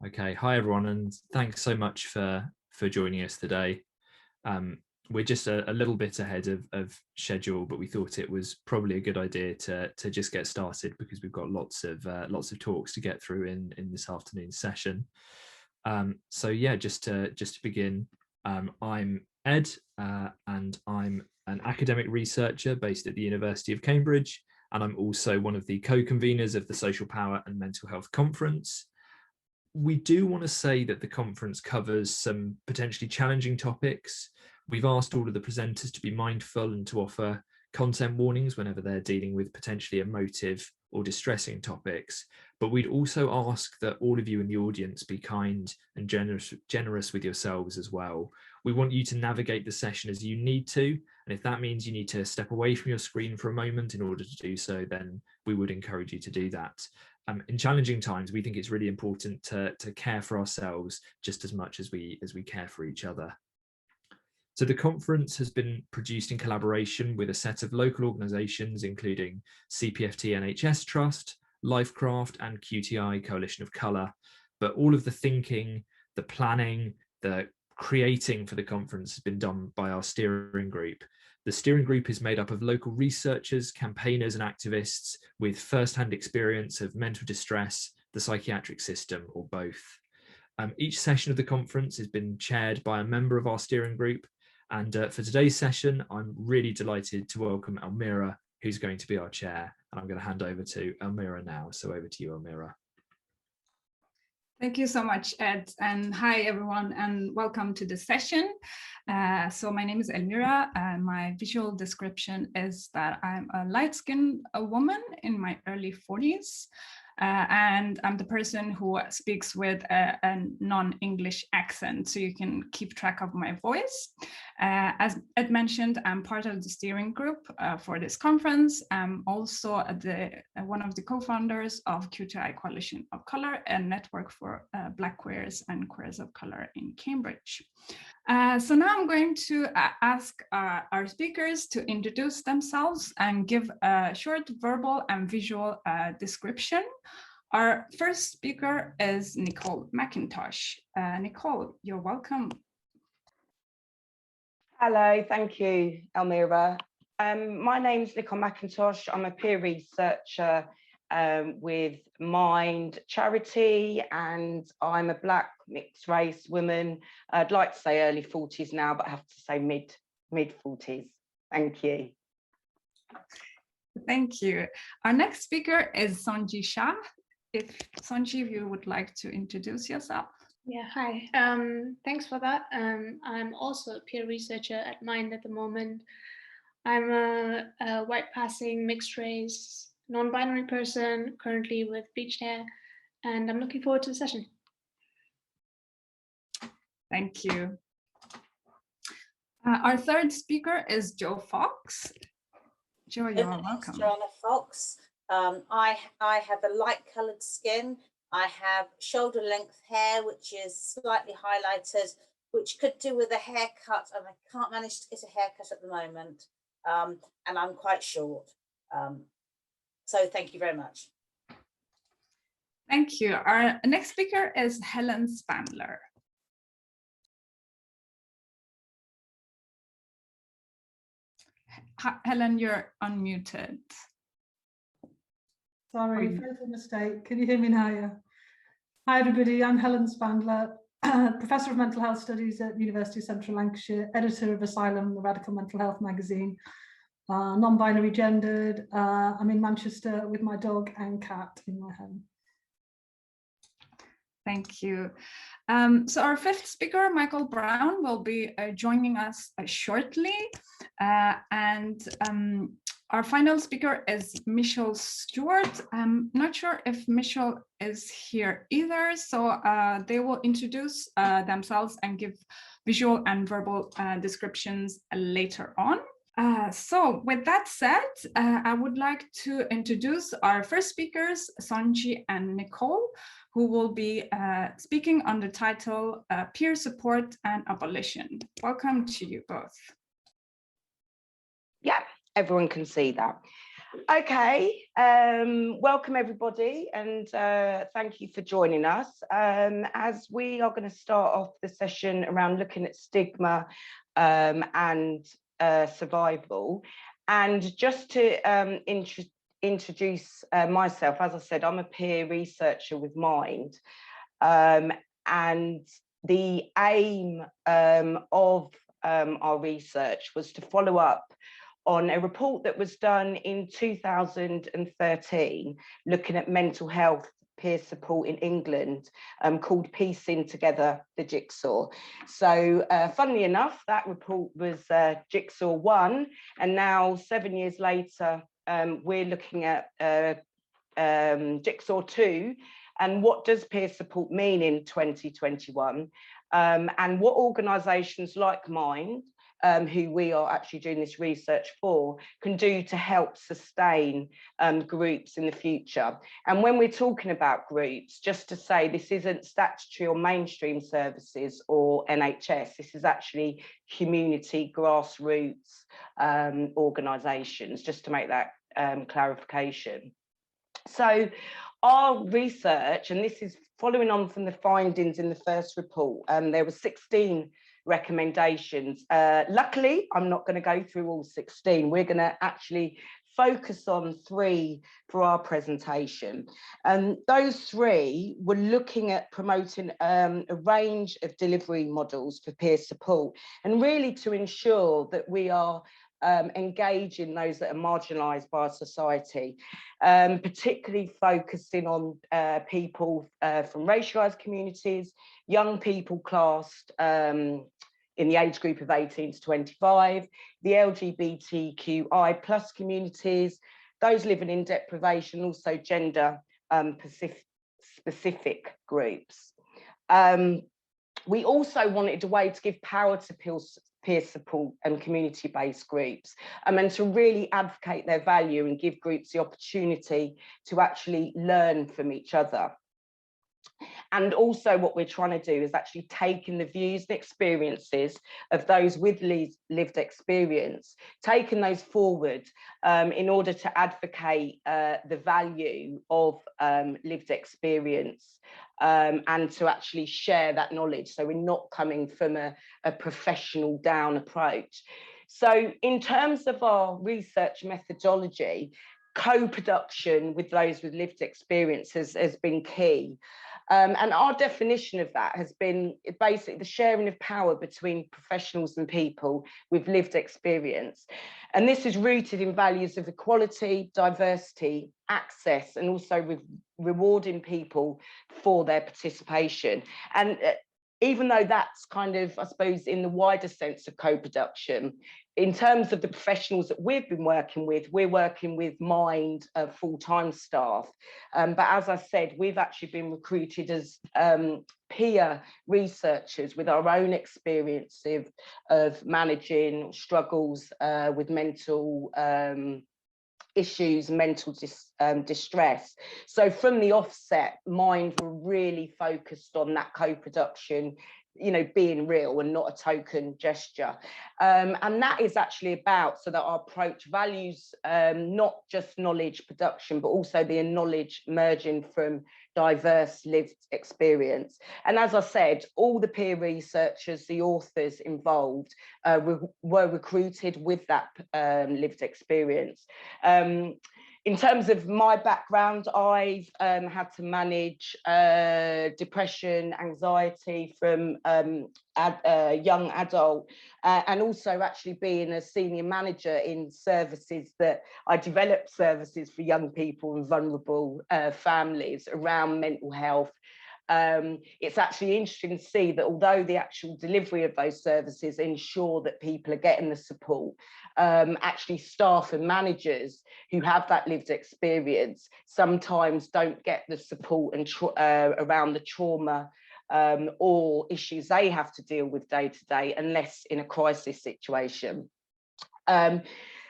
Okay, hi everyone, and thanks so much for joining us today. We're just a little bit ahead of schedule, but we thought it was probably a good idea to just get started because we've got lots of talks to get through in this afternoon's session. So yeah, just to begin, I'm Ed, and I'm an academic researcher based at the University of Cambridge, and I'm also one of the co-conveners of the Social Power and Mental Health Conference. We do want to say that the conference covers some potentially challenging topics. We've asked all of the presenters to be mindful and to offer content warnings whenever they're dealing with potentially emotive or distressing topics. But we'd also ask that all of you in the audience be kind and generous with yourselves as well. We want you to navigate the session as you need to. And if that means you need to step away from your screen for a moment in order to do so, then we would encourage you to do that. In challenging times, we think it's really important to care for ourselves just as much as we care for each other. So the conference has been produced in collaboration with a set of local organisations, including CPFT NHS Trust, Lifecraft and QTI Coalition of Colour. But all of the thinking, the planning, the creating for the conference has been done by our steering group. The steering group is made up of local researchers, campaigners and activists with first-hand experience of mental distress, the psychiatric system, or both. Each session of the conference has been chaired by a member of our steering group. And for today's session, I'm really delighted to welcome Elmira, who's going to be our chair. And I'm going to hand over to Elmira now. So over to you, Elmira. Thank you so much, Ed, and hi everyone, and welcome to the session. So my name is Elmira, and my visual description is that I'm a light-skinned woman in my early 40s, and I'm the person who speaks with a non-English accent, so you can keep track of my voice. As Ed mentioned, I'm part of the steering group for this conference. I'm also one of the co-founders of QTI Coalition of Colour, a network for Black queers and queers of colour in Cambridge. So now I'm going to ask our speakers to introduce themselves and give a short verbal and visual description. Our first speaker is Nicole McIntosh. Nicole, you're welcome. Hello, thank you, Elmira. My name's Nicole McIntosh. I'm a peer researcher with Mind Charity, and I'm a Black mixed race woman. I'd like to say early 40s now, but I have to say mid 40s. Thank you. Thank you. Our next speaker is Sonji Shah. If Sonji, you would like to introduce yourself. Yeah, hi. Thanks for that. I'm also a peer researcher at Mind at the moment. I'm a white passing mixed race non-binary person, currently with bleached hair, and I'm looking forward to the session. Thank you. Our third speaker is Jo Fox. Jo, you're welcome. Joanna Fox. I have a light-coloured skin. I have shoulder-length hair, which is slightly highlighted, which could do with a haircut, and I can't manage to get a haircut at the moment. And I'm quite short. So thank you very much. Thank you. Our next speaker is Helen Spandler. Helen, you're unmuted. Sorry, fatal mistake. Can you hear me now? Yeah. Hi, everybody. I'm Helen Spandler, Professor of Mental Health Studies at the University of Central Lancashire, editor of Asylum, the Radical Mental Health magazine, non-binary gendered. I'm in Manchester with my dog and cat in my home. Thank you. So our fifth speaker, Michael Brown, will be joining us shortly. And our final speaker is Michelle Stewart. I'm not sure if Michelle is here either, so they will introduce themselves and give visual and verbal descriptions later on. So with that said, I would like to introduce our first speakers, Sonji and Nicole, who will be speaking on the title Peer Support and Abolition. Welcome to you both. Yeah, everyone can see that. Okay, welcome everybody, and thank you for joining us. As we are going to start off the session around looking at stigma and survival, and just to introduce myself, as I said, I'm a peer researcher with Mind, and the aim of our research was to follow up on a report that was done in 2013, looking at mental health peer support in England, called Piecing Together the Jigsaw. So funnily enough, that report was Jigsaw 1, and now 7 years later, we're looking at Jigsaw 2, and what does peer support mean in 2021, and what organisations like Mind, who we are actually doing this research for, can do to help sustain groups in the future. And when we're talking about groups, just to say, this isn't statutory or mainstream services or NHS, this is actually community grassroots organisations, just to make that clarification. So our research, and this is following on from the findings in the first report, there were 16 recommendations. Luckily, I'm not going to go through all 16. We're going to actually focus on 3 for our presentation. And those 3 were looking at promoting a range of delivery models for peer support, and really to ensure that we are engaging those that are marginalised by our society, particularly focusing on people from racialised communities, young people classed in the age group of 18 to 25, the LGBTQI plus communities, those living in deprivation, also gender specific groups. We also wanted a way to give power to peer support and community-based groups, and to really advocate their value and give groups the opportunity to actually learn from each other. And also what we're trying to do is actually taking the views and experiences of those with lived experience, taking those forward in order to advocate the value of lived experience, and to actually share that knowledge. So we're not coming from a professional down approach. So in terms of our research methodology, co-production with those with lived experience has been key. And our definition of that has been basically the sharing of power between professionals and people with lived experience. And this is rooted in values of equality, diversity, access, and also rewarding people for their participation. And even though that's kind of, I suppose, in the wider sense of co-production, in terms of the professionals that we've been working with, we're working with Mind full-time staff. But as I said, we've actually been recruited as peer researchers with our own experience of managing struggles with mental issues, mental distress. So from the offset, Mind were really focused on that co-production, you know, being real and not a token gesture. And that is actually about, so that our approach values not just knowledge production, but also the knowledge merging from diverse lived experience. And as I said, all the peer researchers, the authors involved were recruited with that lived experience. In terms of my background, I've had to manage depression, anxiety from a young adult, and also actually being a senior manager in services that I developed services for young people and vulnerable families around mental health. It's actually interesting to see that although the actual delivery of those services ensure that people are getting the support, actually staff and managers who have that lived experience sometimes don't get the support and around the trauma or issues they have to deal with day to day, unless in a crisis situation.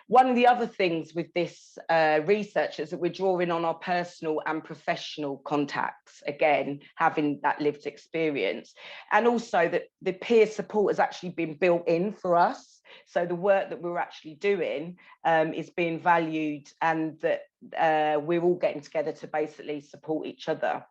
One of the other things with this research is that we're drawing on our personal and professional contacts, again, having that lived experience. And also that the peer support has actually been built in for us. So the work that we're actually doing is being valued, and that we're all getting together to basically support each other.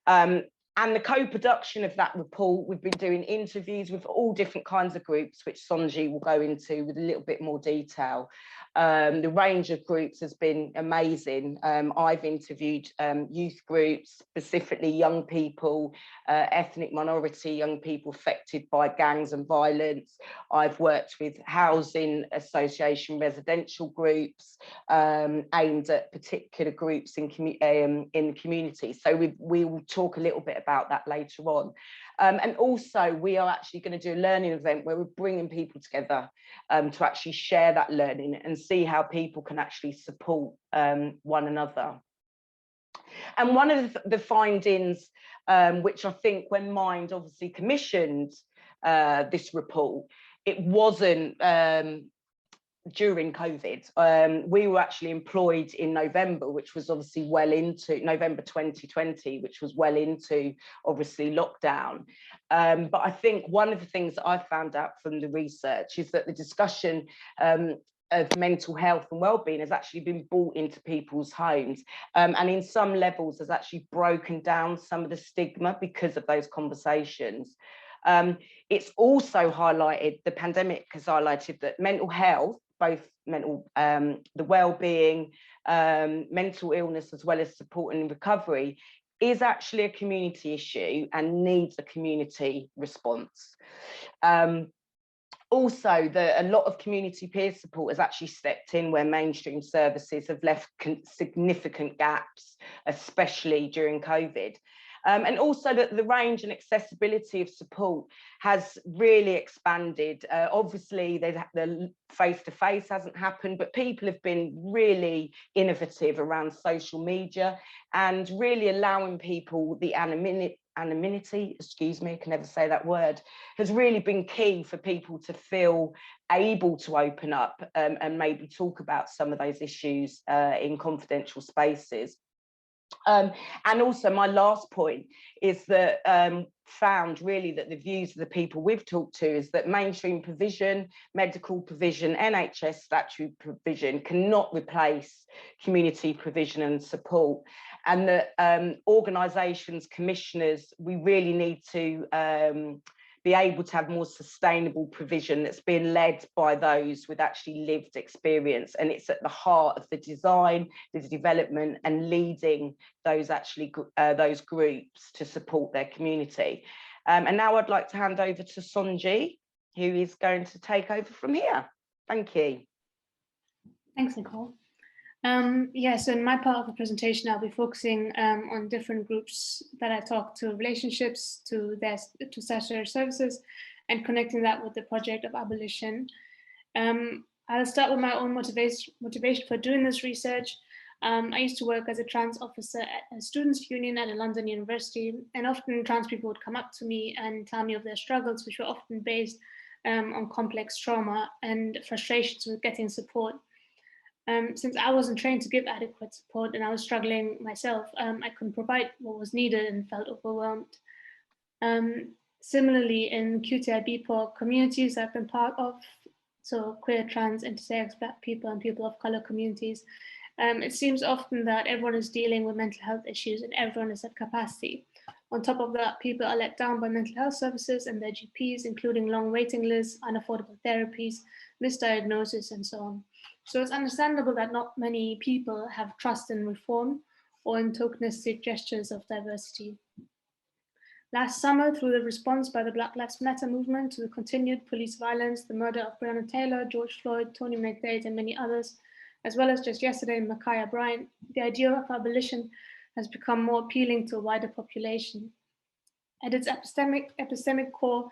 And the co-production of that report, we've been doing interviews with all different kinds of groups, which Sonji will go into with a little bit more detail. The range of groups has been amazing. I've interviewed youth groups, specifically young people, ethnic minority young people affected by gangs and violence. I've worked with housing association residential groups aimed at particular groups in the community. So we will talk a little bit about that later on. And also we are actually going to do a learning event where we're bringing people together to actually share that learning and see how people can actually support one another. And one of the findings, which I think when Mind obviously commissioned this report, it wasn't during COVID. We were actually employed in November, which was obviously well into November 2020, which was well into obviously lockdown. But I think one of the things that I found out from the research is that the discussion of mental health and well-being has actually been brought into people's homes, and in some levels has actually broken down some of the stigma because of those conversations. It's also highlighted, the pandemic has highlighted that mental health, both mental, the well-being, mental illness, as well as support and recovery, is actually a community issue and needs a community response. Also, a lot of community peer support has actually stepped in where mainstream services have left significant gaps, especially during COVID. And also that the range and accessibility of support has really expanded. Obviously, the face-to-face hasn't happened, but people have been really innovative around social media and really allowing people the anonymity, excuse me, I can never say that word, has really been key for people to feel able to open up and maybe talk about some of those issues in confidential spaces. And also my last point is that found really that the views of the people we've talked to is that mainstream provision, medical provision, NHS statutory provision cannot replace community provision and support, and that organisations, commissioners, we really need to be able to have more sustainable provision that's being led by those with actually lived experience. And it's at the heart of the design, the development, and leading those those groups to support their community. And now I'd like to hand over to Sonji, who is going to take over from here. Thank you. Thanks, Nicole. Yeah, so in my part of the presentation, I'll be focusing on different groups that I talk to, relationships to statutory services, and connecting that with the project of abolition. I'll start with my own motivation for doing this research. I used to work as a trans officer at a students' union at a London university, and often trans people would come up to me and tell me of their struggles, which were often based on complex trauma and frustrations with getting support. Since I wasn't trained to give adequate support and I was struggling myself, I couldn't provide what was needed and felt overwhelmed. Similarly, in QTI BPOC communities I've been part of, so queer, trans, intersex, Black people and people of color communities, it seems often that everyone is dealing with mental health issues and everyone is at capacity. On top of that, people are let down by mental health services and their GPs, including long waiting lists, unaffordable therapies, misdiagnosis, and so on. So it's understandable that not many people have trust in reform or in tokenistic gestures of diversity. Last summer, through the response by the Black Lives Matter movement to the continued police violence, the murder of Breonna Taylor, George Floyd, Tony McDade, and many others, as well as just yesterday, Ma'Khia Bryant, the idea of abolition has become more appealing to a wider population. At its epistemic core,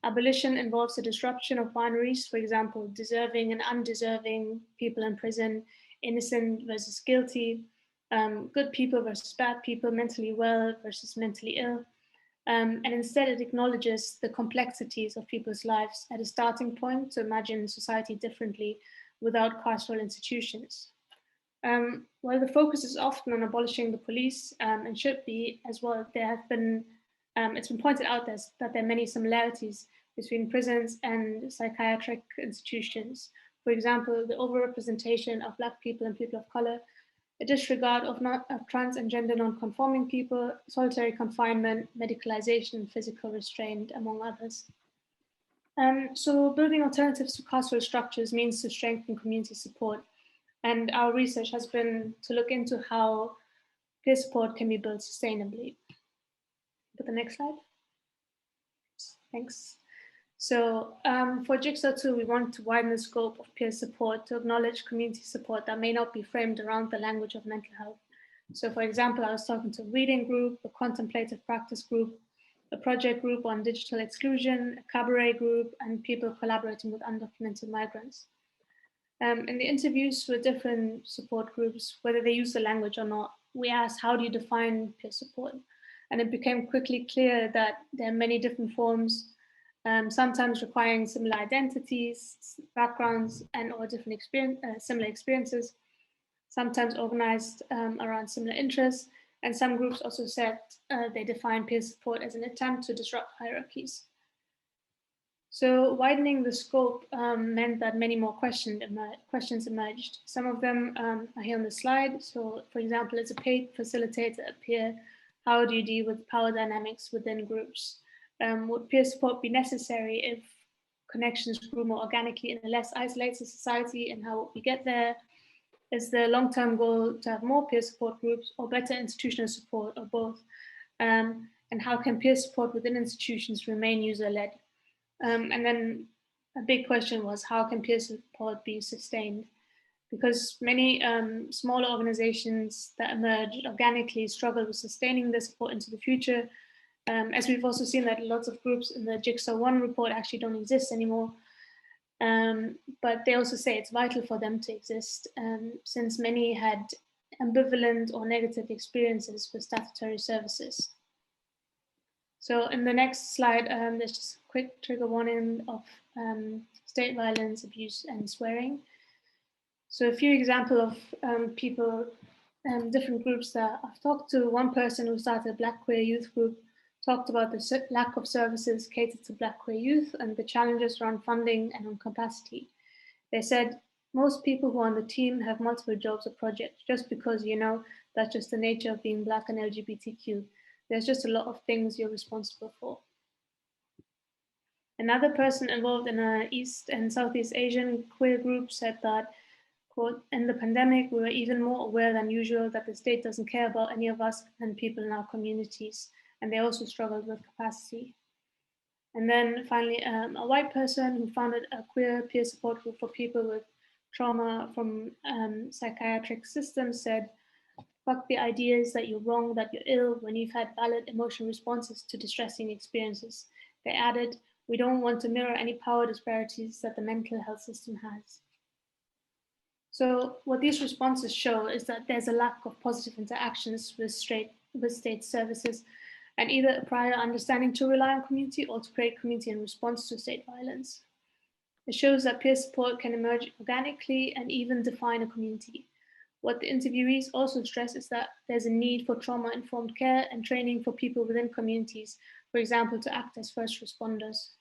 abolition involves the disruption of binaries, for example, deserving and undeserving, people in prison, innocent versus guilty, good people versus bad people, mentally well versus mentally ill. And instead it acknowledges the complexities of people's lives at a starting point to imagine society differently without carceral institutions. While the focus is often on abolishing the police and should be as well, there have been, it's been pointed out that there are many similarities between prisons and psychiatric institutions. For example, the overrepresentation of Black people and people of color, a disregard of trans and gender non-conforming people, solitary confinement, medicalization, physical restraint, among others. So building alternatives to carceral structures means to strengthen community support. And our research has been to look into how peer support can be built sustainably. Put the next slide. Thanks. So for Jigsaw 2, we want to widen the scope of peer support to acknowledge community support that may not be framed around the language of mental health. So for example, I was talking to a reading group, a contemplative practice group, a project group on digital exclusion, a cabaret group, and people collaborating with undocumented migrants. In the interviews with different support groups, whether they use the language or not, we asked, how do you define peer support? And it became quickly clear that there are many different forms, sometimes requiring similar identities, backgrounds, and or different similar experiences, sometimes organized around similar interests. And some groups also said they define peer support as an attempt to disrupt hierarchies. So widening the scope meant that many more questions emerged. Some of them are here on the slide. So for example, as a paid facilitator, a peer, how do you deal with power dynamics within groups? Would peer support be necessary if connections grew more organically in a less isolated society, and how would we get there? Is the long-term goal to have more peer support groups or better institutional support, or both? And how can peer support within institutions remain user-led? And then a big question was, how can peer support be sustained? Because many smaller organizations that emerged organically struggle with sustaining their support into the future. As we've also seen that lots of groups in the Jigsaw 1 report actually don't exist anymore. But they also say it's vital for them to exist, since many had ambivalent or negative experiences with statutory services. So in the next slide, there's just a quick trigger warning of state violence, abuse, and swearing. So a few examples of people, different groups that I've talked to. One person who started a Black queer youth group talked about the lack of services catered to Black queer youth and the challenges around funding and on capacity. They said, most people who are on the team have multiple jobs or projects just because, you know, that's just the nature of being Black and LGBTQ. There's just a lot of things you're responsible for. Another person involved in an East and Southeast Asian queer group said that, quote, in the pandemic, we were even more aware than usual that the state doesn't care about any of us and people in our communities. And they also struggled with capacity. And then finally, a white person who founded a queer peer support group for people with trauma from psychiatric systems said, fuck the ideas that you're wrong, that you're ill, when you've had valid emotional responses to distressing experiences. They added, we don't want to mirror any power disparities that the mental health system has. So what these responses show is that there's a lack of positive interactions with state services, and either a prior understanding to rely on community or to create community in response to state violence. It shows that peer support can emerge organically and even define a community. What the interviewees also stress is that there's a need for trauma-informed care and training for people within communities, for example, to act as first responders.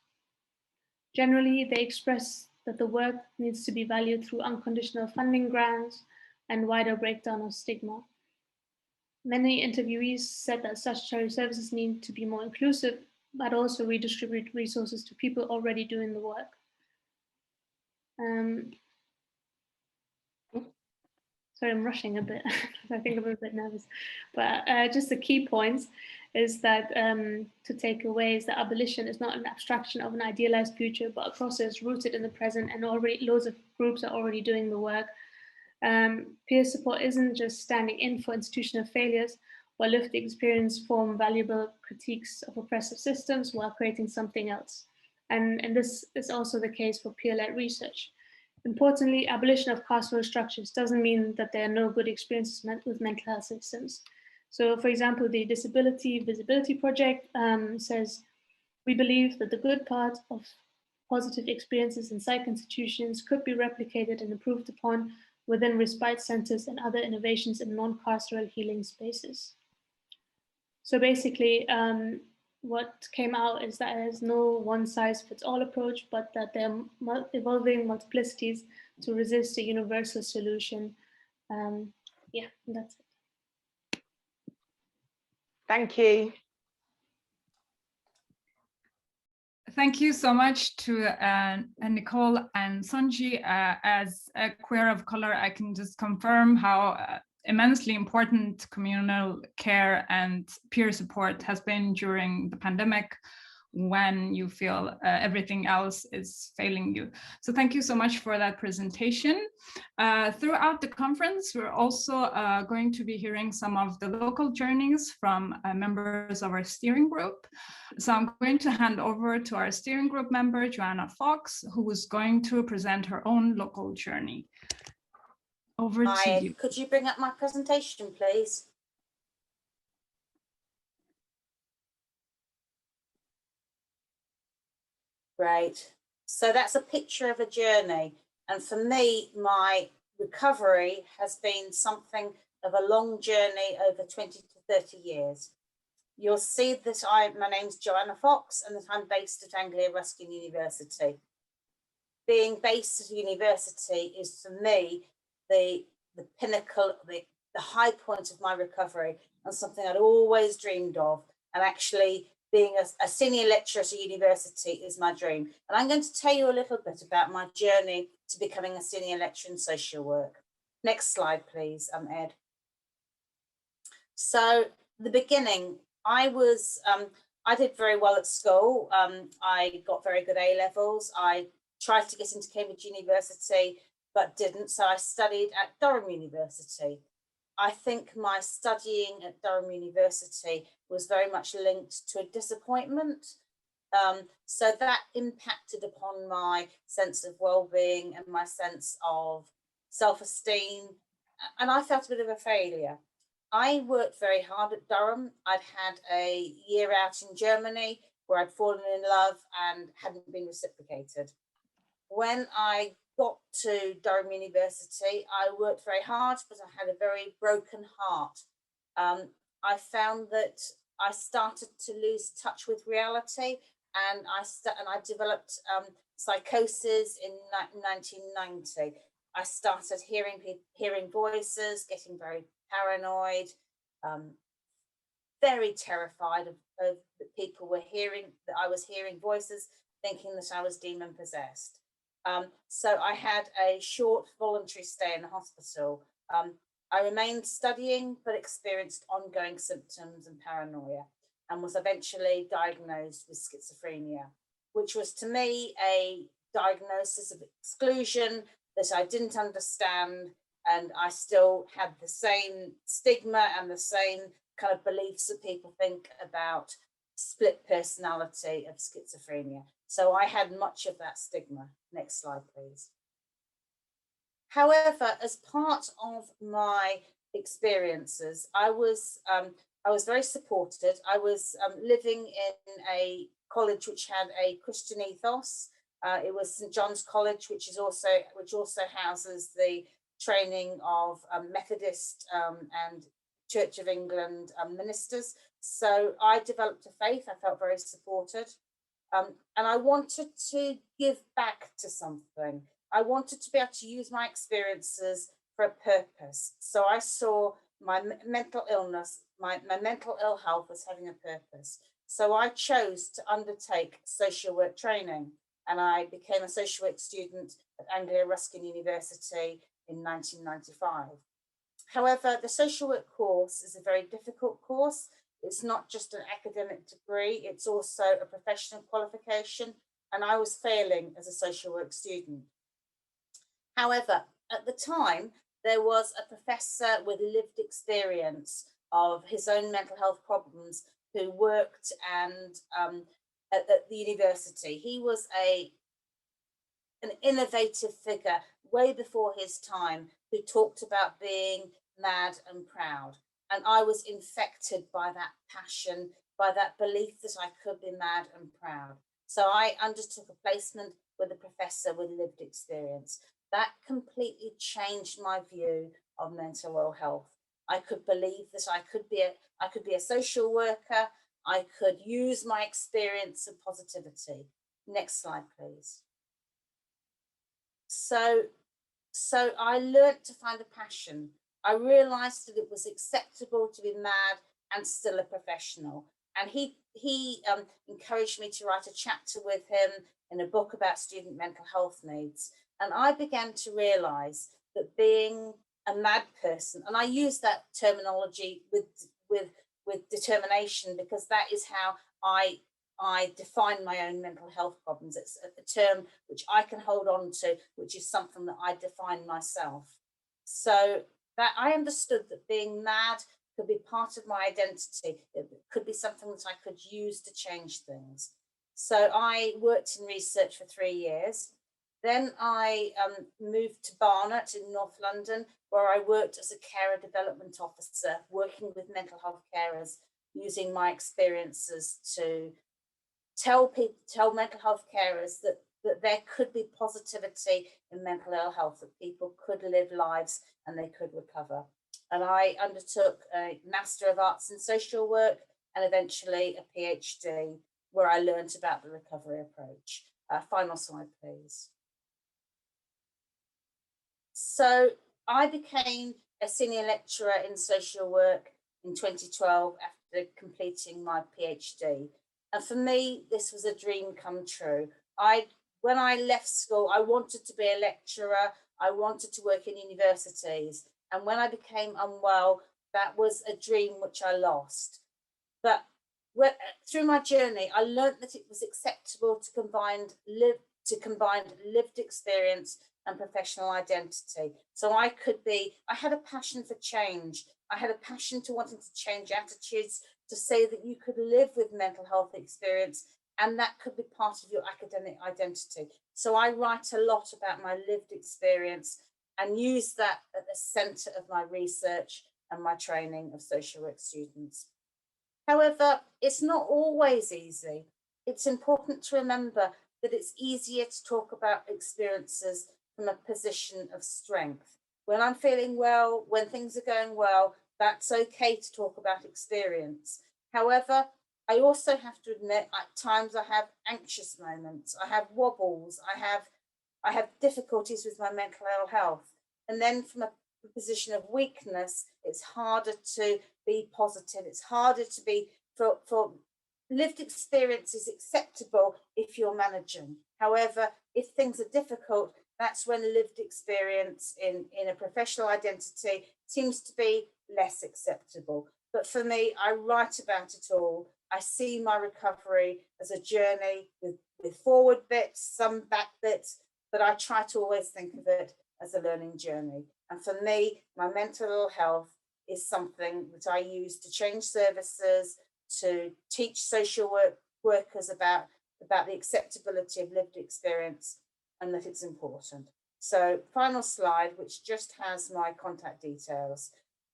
Generally, they express that the work needs to be valued through unconditional funding grants and wider breakdown of stigma. Many interviewees said that statutory services need to be more inclusive, but also redistribute resources to people already doing the work. Sorry, I'm rushing a bit. I think I'm a bit nervous. But just the key points is that to take away is that abolition is not an abstraction of an idealized future, but a process rooted in the present, and already loads of groups are already doing the work. Peer support isn't just standing in for institutional failures, while lived experience form valuable critiques of oppressive systems while creating something else. And this is also the case for peer-led research. Importantly, abolition of carceral structures doesn't mean that there are no good experiences with mental health systems. So for example, the Disability Visibility Project says, we believe that the good part of positive experiences in psych institutions could be replicated and improved upon within respite centers and other innovations in non-carceral healing spaces. So basically, what came out is that there's no one-size-fits-all approach, but that there are evolving multiplicities to resist a universal solution. Yeah, that's it. Thank you. Thank you so much to Nicole and Sanji. As a queer of color, I can just confirm how immensely important communal care and peer support has been during the pandemic, when you feel everything else is failing you. So thank you so much for that presentation. Throughout the conference, we're also going to be hearing some of the local journeys from members of our steering group. So I'm going to hand over to our steering group member, Joanna Fox, who is going to present her own local journey. Over to you. Could you bring up my presentation, please? Great. So that's a picture of a journey. And for me, my recovery has been something of a long journey over 20 to 30 years. You'll see that my name's Joanna Fox and that I'm based at Anglia Ruskin University. Being based at university is for me the pinnacle, the high point of my recovery, and something I'd always dreamed of. And actually being a senior lecturer at a university is my dream. And I'm going to tell you a little bit about my journey to becoming a senior lecturer in social work. Next slide, please, Ed. So the beginning, I did very well at school. I got very good A levels. I tried to get into Cambridge University, but didn't. So I studied at Durham University. I think my studying at Durham University was very much linked to a disappointment. So that impacted upon my sense of well-being and my sense of self-esteem. And I felt a bit of a failure. I worked very hard at Durham. I'd had a year out in Germany where I'd fallen in love and hadn't been reciprocated. When I got to Durham University, I worked very hard, but I had a very broken heart. I found that I started to lose touch with reality, and I developed psychosis in 1990. I started hearing voices, getting very paranoid, very terrified of that people were hearing, that I was hearing voices, thinking that I was demon possessed. So I had a short voluntary stay in the hospital. I remained studying, but experienced ongoing symptoms and paranoia, and was eventually diagnosed with schizophrenia, which was to me a diagnosis of exclusion that I didn't understand. And I still had the same stigma and the same kind of beliefs that people think about split personality of schizophrenia. So I had much of that stigma. Next slide, please. However, as part of my experiences, I was very supported. I was living in a college which had a Christian ethos. It was St John's College, which also houses the training of Methodist and Church of England ministers. So I developed a faith. I felt very supported. And I wanted to give back to something. I wanted to be able to use my experiences for a purpose. So I saw my mental illness, my mental ill health as having a purpose. So I chose to undertake social work training, and I became a social work student at Anglia Ruskin University in 1995. However, the social work course is a very difficult course. It's not just an academic degree, it's also a professional qualification, and I was failing as a social work student. However, at the time, there was a professor with lived experience of his own mental health problems who worked at the university. He was an innovative figure way before his time who talked about being mad and proud. And I was infected by that passion, by that belief that I could be mad and proud. So I undertook a placement with a professor with lived experience. That completely changed my view of mental ill health. I could believe that I could be a social worker, I could use my experience of positivity. Next slide, please. So I learned to find a passion. I realized that it was acceptable to be mad and still a professional. And he encouraged me to write a chapter with him in a book about student mental health needs. And I began to realize that being a mad person, and I use that terminology with determination, because that is how I define my own mental health problems. It's a term which I can hold on to, which is something that I define myself. So that I understood that being mad could be part of my identity. It could be something that I could use to change things. So I worked in research for 3 years. Then I moved to Barnet in North London, where I worked as a carer development officer, working with mental health carers, using my experiences to tell mental health carers that there could be positivity in mental ill health, that people could live lives and they could recover. And I undertook a Master of Arts in Social Work and eventually a PhD, where I learned about the recovery approach. Final slide, please. So I became a senior lecturer in social work in 2012 after completing my PhD. And for me, this was a dream come true. When I left school, I wanted to be a lecturer. I wanted to work in universities. And when I became unwell, that was a dream which I lost. But through my journey, I learned that it was acceptable to combine lived experience and professional identity. So I had a passion for change. I had a passion to wanting to change attitudes, to say that you could live with mental health experience, and that could be part of your academic identity. So I write a lot about my lived experience and use that at the centre of my research and my training of social work students. However, it's not always easy. It's important to remember that it's easier to talk about experiences from a position of strength. When I'm feeling well, when things are going well, that's okay to talk about experience. However, I also have to admit, at times I have anxious moments, I have wobbles, I have difficulties with my mental ill health. And then from a position of weakness, it's harder to be positive. It's harder to be, for lived experience is acceptable if you're managing. However, if things are difficult, that's when lived experience in a professional identity seems to be less acceptable. But for me, I write about it all. I see my recovery as a journey with forward bits, some back bits, but I try to always think of it as a learning journey. And for me, my mental health is something that I use to change services, to teach social workers about the acceptability of lived experience, and that it's important. So final slide, which just has my contact details.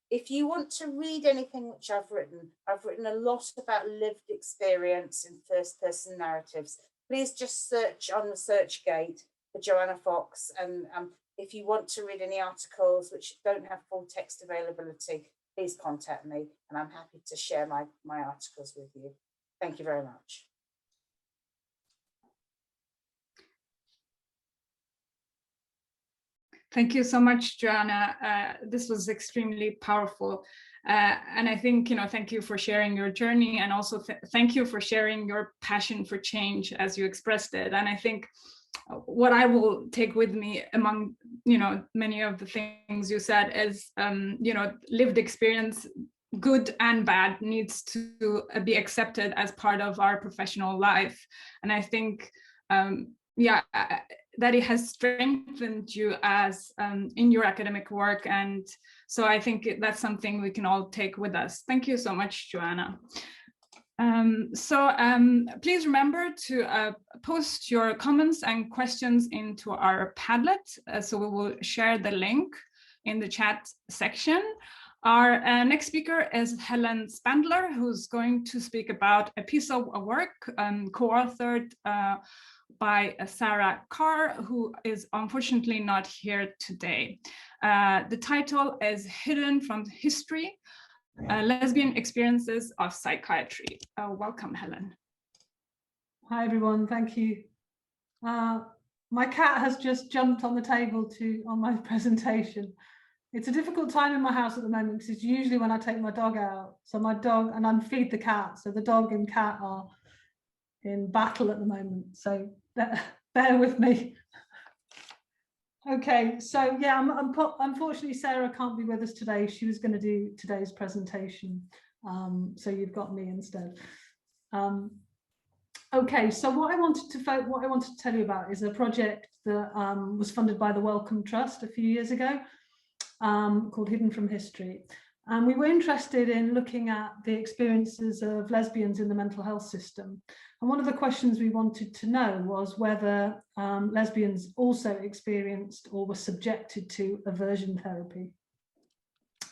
If you want to read anything which I've written a lot about lived experience in first-person narratives. Please just search on the search gate for Joanna Fox. And if you want to read any articles which don't have full text availability, please contact me, and I'm happy to share my articles with you. Thank you very much. Thank you so much, Joanna. This was extremely powerful. And I think, thank you for sharing your journey, and also thank you for sharing your passion for change as you expressed it. And I think what I will take with me among, many of the things you said is, lived experience, good and bad, needs to be accepted as part of our professional life. And I think, that it has strengthened you as in your academic work. And so I think that's something we can all take with us. Thank you so much, Joanna. Please remember to post your comments and questions into our Padlet. So we will share the link in the chat section. Our next speaker is Helen Spandler, who's going to speak about a piece of work co-authored by Sarah Carr, who is unfortunately not here today. The title is Hidden from History, Lesbian Experiences of Psychiatry. Welcome, Helen. Hi, everyone. Thank you. My cat has just jumped on the table on my presentation. It's a difficult time in my house at the moment because it's usually when I take my dog out. So my dog, and I feed the cat. So the dog and cat are in battle at the moment. So bear with me. Okay, so yeah, unfortunately Sarah can't be with us today. She was going to do today's presentation, so you've got me instead. Okay, so what I wanted to tell you about is a project that was funded by the Wellcome Trust a few years ago, called Hidden from History. And we were interested in looking at the experiences of lesbians in the mental health system. And one of the questions we wanted to know was whether lesbians also experienced or were subjected to aversion therapy,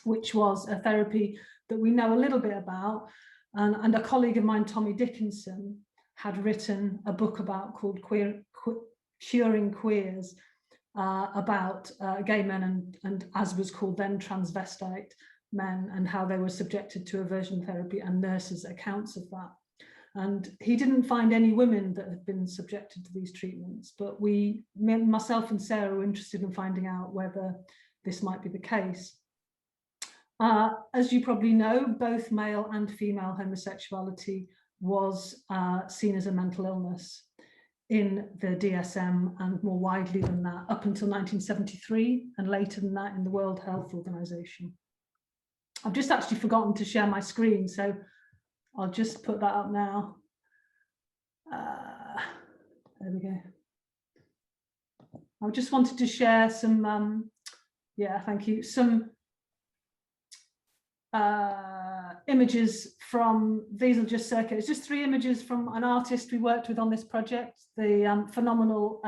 which was a therapy that we know a little bit about. And a colleague of mine, Tommy Dickinson, had written a book called Curing Queers, about gay men and as was called then transvestite men, and how they were subjected to aversion therapy and nurses' accounts of that. And he didn't find any women that had been subjected to these treatments, but myself and Sarah were interested in finding out whether this might be the case. As you probably know, both male and female homosexuality was seen as a mental illness in the DSM, and more widely than that up until 1973, and later than that in the World Health Organization. I've just actually forgotten to share my screen, so I'll just put that up now. There we go. I just wanted to share some, yeah, thank you, some images from, these are just circa, it's just 3 images from an artist we worked with on this project, the phenomenal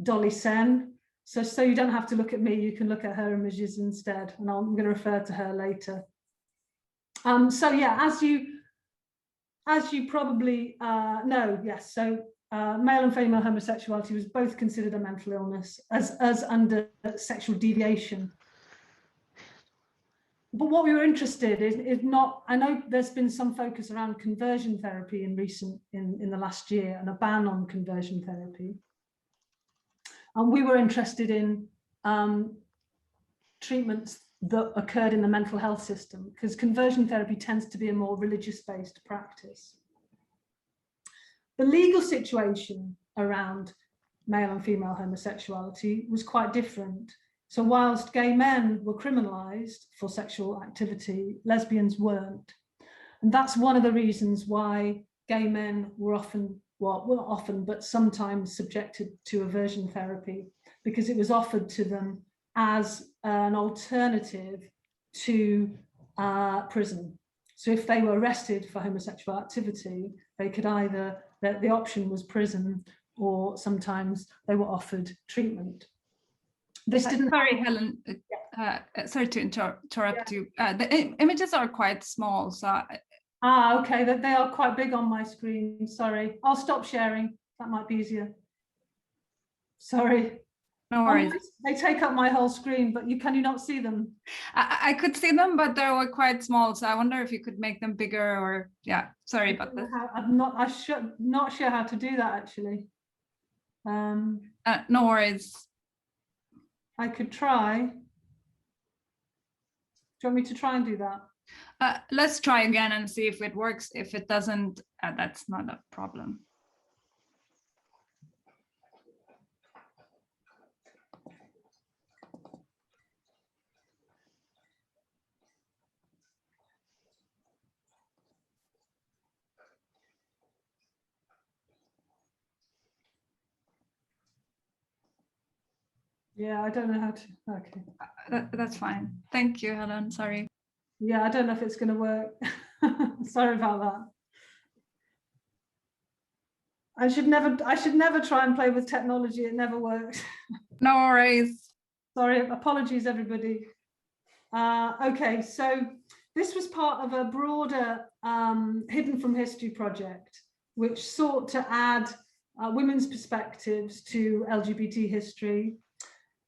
Dolly Sen. So you don't have to look at me, you can look at her images instead, and I'm going to refer to her later. So yeah, as you probably know, yes, so male and female homosexuality was both considered a mental illness as under sexual deviation. But what we were interested in is not, I know there's been some focus around conversion therapy in the last year, and a ban on conversion therapy. And we were interested in treatments that occurred in the mental health system, because conversion therapy tends to be a more religious-based practice. The legal situation around male and female homosexuality was quite different. So whilst gay men were criminalised for sexual activity, lesbians weren't. And that's one of the reasons why gay men were often, well, not often, but sometimes subjected to aversion therapy, because it was offered to them as an alternative to prison. So if they were arrested for homosexual activity, they could either, the option was prison, or sometimes they were offered treatment. This didn't. Sorry, Helen. Sorry to interrupt you. The images are quite small, so. Okay. They are quite big on my screen. Sorry. I'll stop sharing. That might be easier. Sorry. No worries. They take up my whole screen, but can you not see them? I could see them, but they were quite small. So I wonder if you could make them bigger, or yeah. Sorry about that. I'm not sure how to do that actually. No worries. I could try. Do you want me to try and do that? Let's try again and see if it works. If it doesn't, that's not a problem. Yeah, I don't know how to. Okay. That's fine. Thank you, Helen. Sorry. Yeah, I don't know if it's going to work. Sorry about that. I should never try and play with technology. It never works. No worries. Sorry, apologies, everybody. Okay, so this was part of a broader Hidden from History project, which sought to add women's perspectives to LGBT history,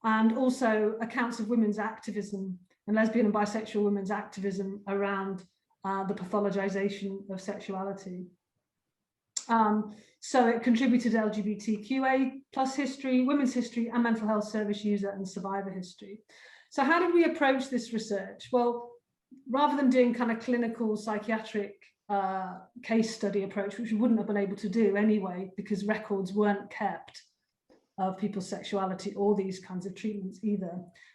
and also accounts of women's activism and lesbian and bisexual women's activism around the pathologization of sexuality. So it contributed to LGBTQA plus history, women's history, and mental health service user and survivor history. So how did we approach this research? Well, rather than doing kind of clinical psychiatric case study approach, which we wouldn't have been able to do anyway, because records weren't kept of people's sexuality or these kinds of treatments either,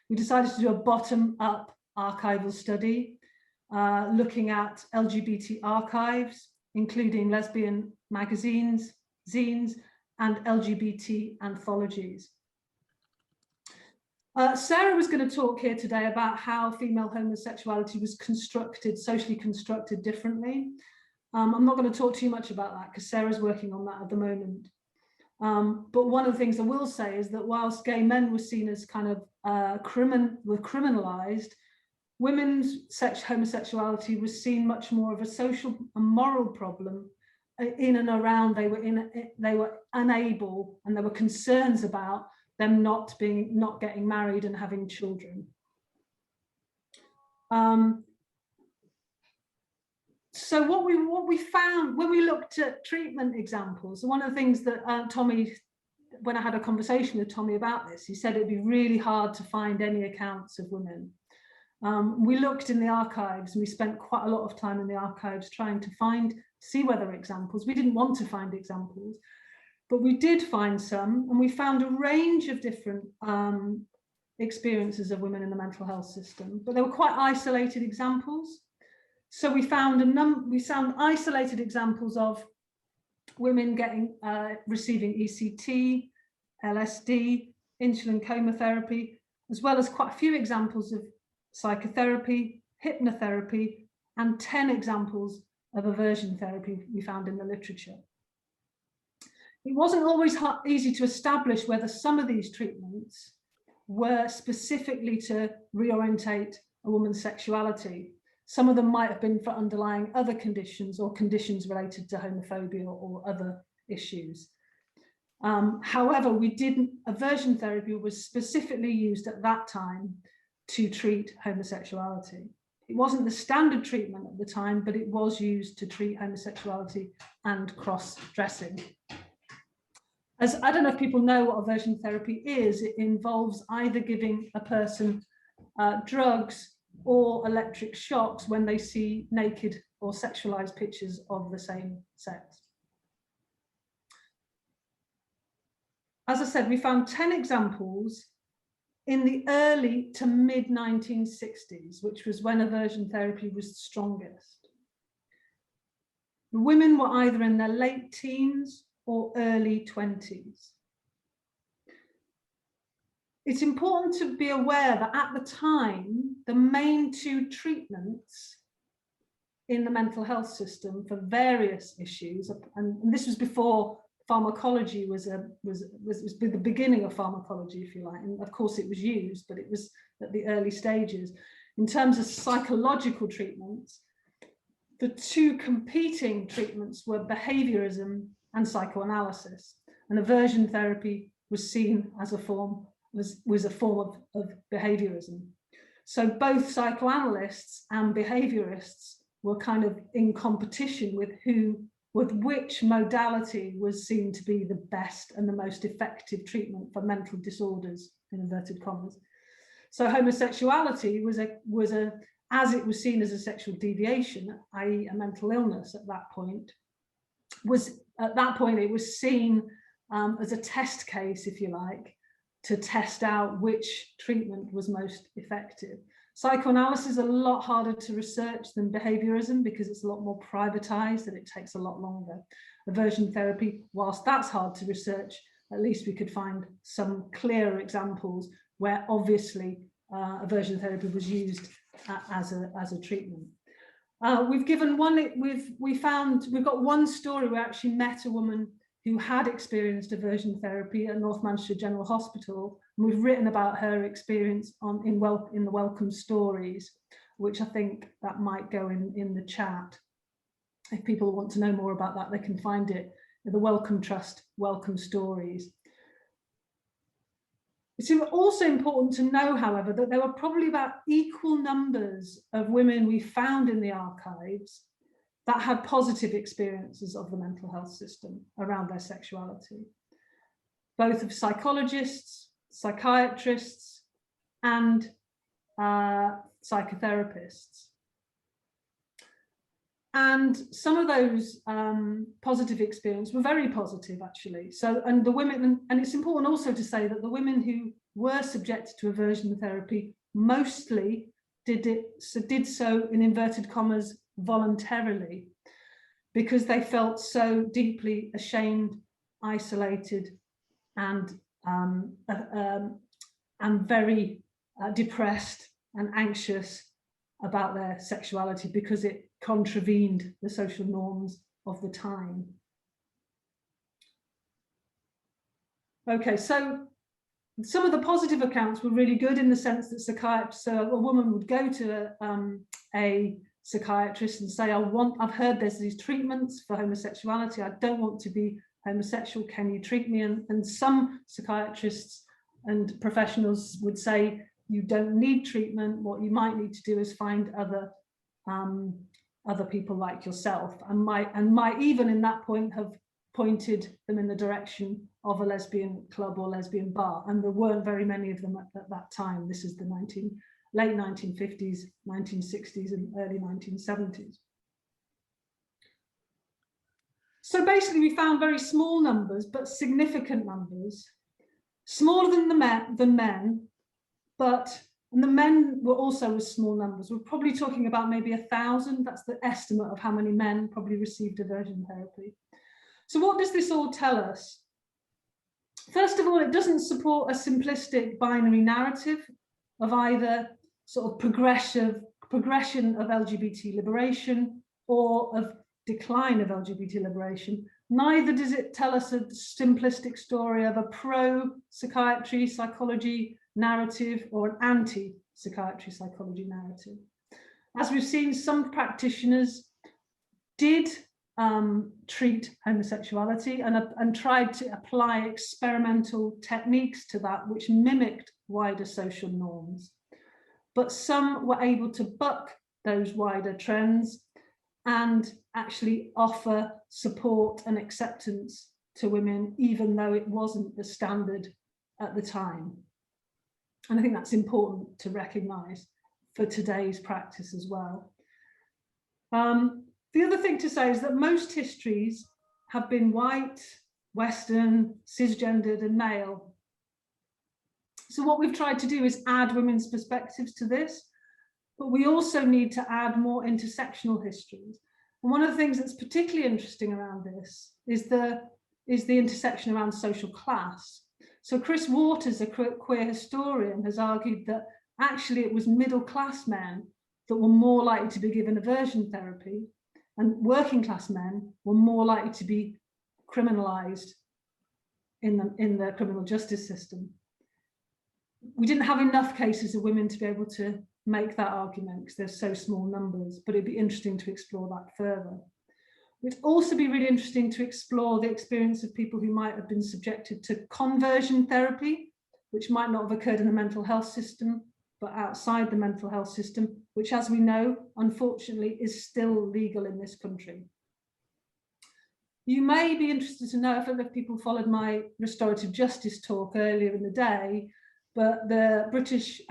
we decided to do a bottom-up archival study looking at LGBT archives, including lesbian magazines, zines, and LGBT anthologies. Sarah was going to talk here today about how female homosexuality was constructed, socially constructed differently. I'm not going to talk too much about that because Sarah's working on that at the moment. But one of the things I will say is that whilst gay men were seen as kind of criminalized, women's homosexuality was seen much more of a social and moral problem in and around. They were unable, and there were concerns about them not getting married and having children. So what we found when we looked at treatment examples, one of the things that Tommy, when I had a conversation with Tommy about this, he said it'd be really hard to find any accounts of women. We looked in the archives, and we spent quite a lot of time in the archives trying to see whether examples. We didn't want to find examples, but we did find some, and we found a range of different experiences of women in the mental health system, but they were quite isolated examples. So we found isolated examples of women receiving ECT, LSD, insulin chemotherapy, as well as quite a few examples of psychotherapy, hypnotherapy, and 10 examples of aversion therapy we found in the literature. It wasn't always easy to establish whether some of these treatments were specifically to reorientate a woman's sexuality. Some of them might have been for underlying other conditions or conditions related to homophobia or other issues. However, aversion therapy was specifically used at that time to treat homosexuality. It wasn't the standard treatment at the time, but it was used to treat homosexuality and cross-dressing. As I don't know if people know what aversion therapy is, it involves either giving a person drugs or electric shocks when they see naked or sexualized pictures of the same sex. As I said, we found 10 examples in the early to mid 1960s, which was when aversion therapy was strongest. The women were either in their late teens or early 20s. It's important to be aware that at the time, the main two treatments in the mental health system for various issues, and this was before pharmacology was the beginning of pharmacology, if you like, and of course it was used, but it was at the early stages. In terms of psychological treatments, the two competing treatments were behaviorism and psychoanalysis, and aversion therapy was seen as a form of behaviorism. So both psychoanalysts and behaviorists were kind of in competition with which modality was seen to be the best and the most effective treatment for mental disorders, in inverted commas. So homosexuality was as it was seen as a sexual deviation, i.e. a mental illness at that point, it was seen as a test case, if you like, to test out which treatment was most effective. Psychoanalysis is a lot harder to research than behaviorism because it's a lot more privatized and it takes a lot longer. Aversion therapy, whilst that's hard to research, at least we could find some clearer examples where obviously aversion therapy was used as a treatment. We've got one story where we actually met a woman who had experienced aversion therapy at North Manchester General Hospital. And we've written about her experience in the Welcome Stories, which I think that might go in the chat. If people want to know more about that, they can find it at the Wellcome Trust Welcome Stories. It's also important to know, however, that there were probably about equal numbers of women we found in the archives that had positive experiences of the mental health system around their sexuality, both of psychologists, psychiatrists, and psychotherapists. And some of those positive experiences were very positive, actually. So, and the women, and it's important also to say that the women who were subjected to aversion therapy mostly did so in inverted commas voluntarily, because they felt so deeply ashamed, isolated, and very depressed and anxious about their sexuality, because it contravened the social norms of the time. Okay, so some of the positive accounts were really good in the sense that psychiatrists, so a woman would go to a psychiatrist and say, I've heard there's these treatments for homosexuality, I don't want to be homosexual, can you treat me? And some psychiatrists and professionals would say, you don't need treatment, what you might need to do is find other people like yourself, and might even in that point have pointed them in the direction of a lesbian club or lesbian bar, and there weren't very many of them at that time. This is the late 1950s, 1960s, and early 1970s. So basically we found very small numbers, but significant numbers, smaller than the men, and the men were also with small numbers. We're probably talking about maybe 1,000. That's the estimate of how many men probably received aversion therapy. So what does this all tell us? First of all, it doesn't support a simplistic binary narrative of either sort of progression of LGBT liberation or of decline of LGBT liberation. Neither does it tell us a simplistic story of a pro-psychiatry, psychology narrative or an anti-psychiatry, psychology narrative. As we've seen, some practitioners did treat homosexuality and tried to apply experimental techniques to that which mimicked wider social norms. But some were able to buck those wider trends and actually offer support and acceptance to women, even though it wasn't the standard at the time. And I think that's important to recognise for today's practice as well. The other thing to say is that most histories have been white, Western, cisgendered and male. So what we've tried to do is add women's perspectives to this, but we also need to add more intersectional histories. And one of the things that's particularly interesting around this is the intersection around social class. So Chris Waters, a queer historian, has argued that actually it was middle-class men that were more likely to be given aversion therapy, and working class men were more likely to be criminalised in the criminal justice system. We didn't have enough cases of women to be able to make that argument because there's so small numbers, but it'd be interesting to explore that further. It'd also be really interesting to explore the experience of people who might have been subjected to conversion therapy, which might not have occurred in the mental health system, but outside the mental health system, which, as we know, unfortunately, is still legal in this country. You may be interested to know, I don't know if people followed my restorative justice talk earlier in the day, but the British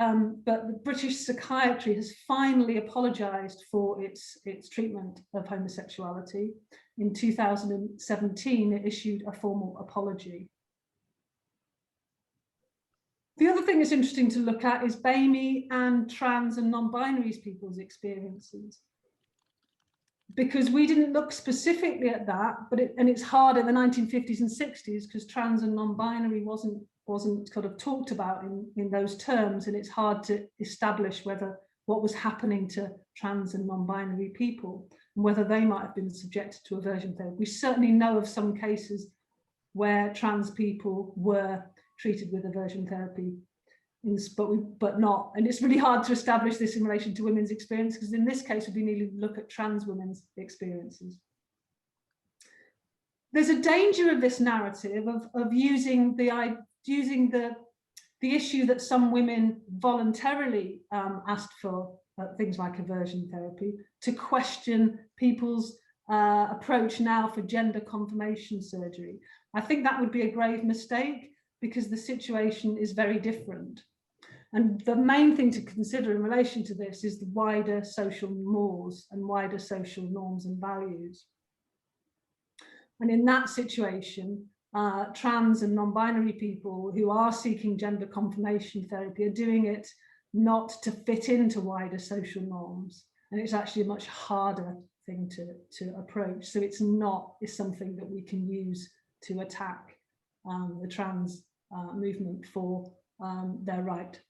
psychiatry has finally apologised for its treatment of homosexuality. In 2017, it issued a formal apology. The other thing that's interesting to look at is BAME and trans and non-binary people's experiences. Because we didn't look specifically at that, and it's hard in the 1950s and 60s because trans and non-binary wasn't kind of talked about in those terms, and it's hard to establish what was happening to trans and non-binary people and whether they might have been subjected to aversion therapy. We certainly know of some cases where trans people were treated with aversion therapy, but not, and it's really hard to establish this in relation to women's experience, because in this case we need to look at trans women's experiences. There's a danger of this narrative of using the the issue that some women voluntarily asked for things like aversion therapy, to question people's approach now for gender confirmation surgery. I think that would be a grave mistake because the situation is very different. And the main thing to consider in relation to this is the wider social mores and wider social norms and values. And in that situation, trans and non-binary people who are seeking gender confirmation therapy are doing it not to fit into wider social norms. And it's actually a much harder thing to approach. So it's something that we can use to attack the trans movement for their right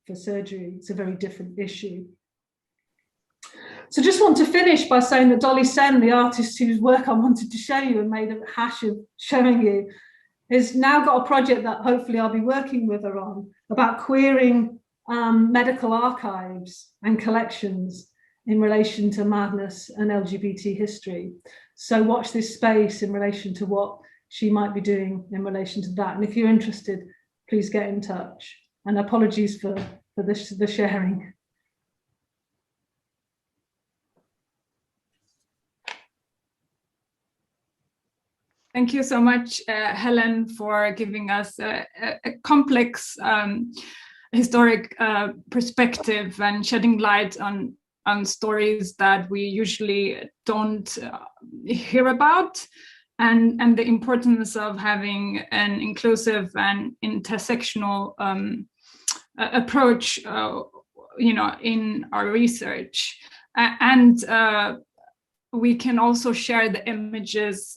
for surgery. It's a very different issue. So just want to finish by saying that Dolly Sen, the artist whose work I wanted to show you and made a hash of showing you, has now got a project that hopefully I'll be working with her on about queering medical archives and collections in relation to madness and LGBT history. So watch this space in relation to what she might be doing in relation to that. And if you're interested, please get in touch. And apologies for the sharing. Thank you so much, Helen, for giving us a complex historic perspective and shedding light on stories that we usually don't hear about, and the importance of having an inclusive and intersectional approach, in our research. And we can also share the images